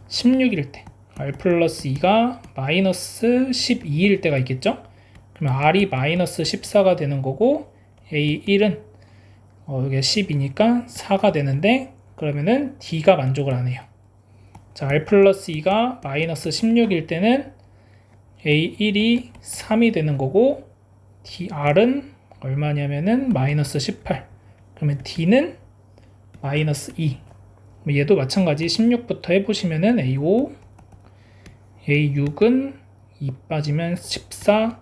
16일 때, R 플러스 2가 마이너스 12일 때가 있겠죠? 그러면 R이 마이너스 14가 되는 거고 A1은 여기가 10이니까 4가 되는데 그러면은 D가 만족을 안 해요. 자, R 플러스 2가 마이너스 16일 때는 A1이 3이 되는 거고 R은 얼마냐면은 마이너스 18. 그러면 D는 마이너스 2. 얘도 마찬가지 16부터 해보시면은 A5, A6은 2 빠지면 14,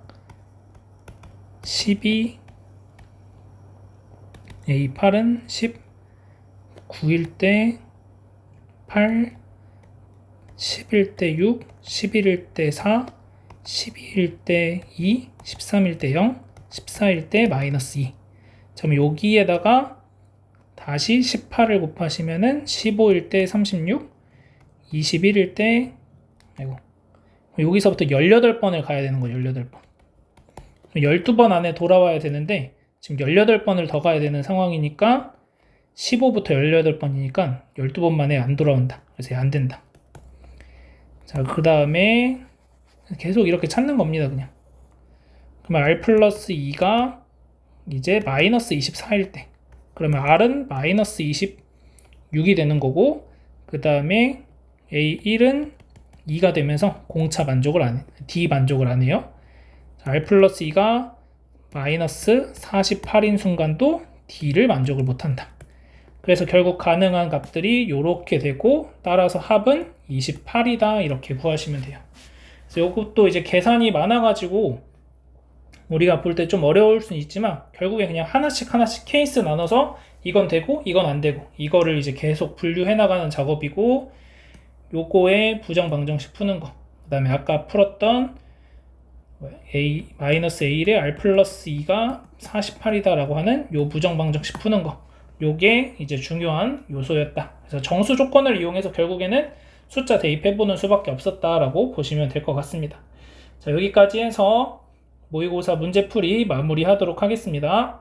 12, A8은 10, 9일 때 8, 10일 때 6, 11일 때 4, 12일 때 2, 13일 때 0, 14일 때 마이너스 2. 그럼 여기에다가 다시 18을 곱하시면은 15일 때 36, 21일 때 여기서부터 18번을 가야 되는 거예요. 18번. 12번 안에 돌아와야 되는데 지금 18번을 더 가야 되는 상황이니까 15부터 18번이니까 12번 만에 안 돌아온다. 그래서 안 된다. 자, 그 다음에 계속 이렇게 찾는 겁니다. 그냥. 그러면 R 플러스 2가 이제 마이너스 24일 때 그러면 R은 마이너스 26이 되는 거고 그 다음에 A1은 2가 되면서 공차 만족을 안 해. D 만족을 안 해요. 자, R 플러스 2가 마이너스 48인 순간도 D를 만족을 못한다. 그래서 결국 가능한 값들이 이렇게 되고 따라서 합은 28이다 이렇게 구하시면 돼요. 그래서 이것도 이제 계산이 많아가지고 우리가 볼 때 좀 어려울 수는 있지만 결국에 그냥 하나씩 케이스 나눠서 이건 되고 이건 안 되고 이거를 이제 계속 분류해 나가는 작업이고 요거에 부정방정식 푸는 거 그 다음에 아까 풀었던 A-A의 R 플러스 2가 48이다 라고 하는 요 부정방정식 푸는 거 요게 이제 중요한 요소였다. 그래서 정수 조건을 이용해서 결국에는 숫자 대입해보는 수밖에 없었다라고 보시면 될 것 같습니다. 자, 여기까지 해서 모의고사 문제풀이 마무리하도록 하겠습니다.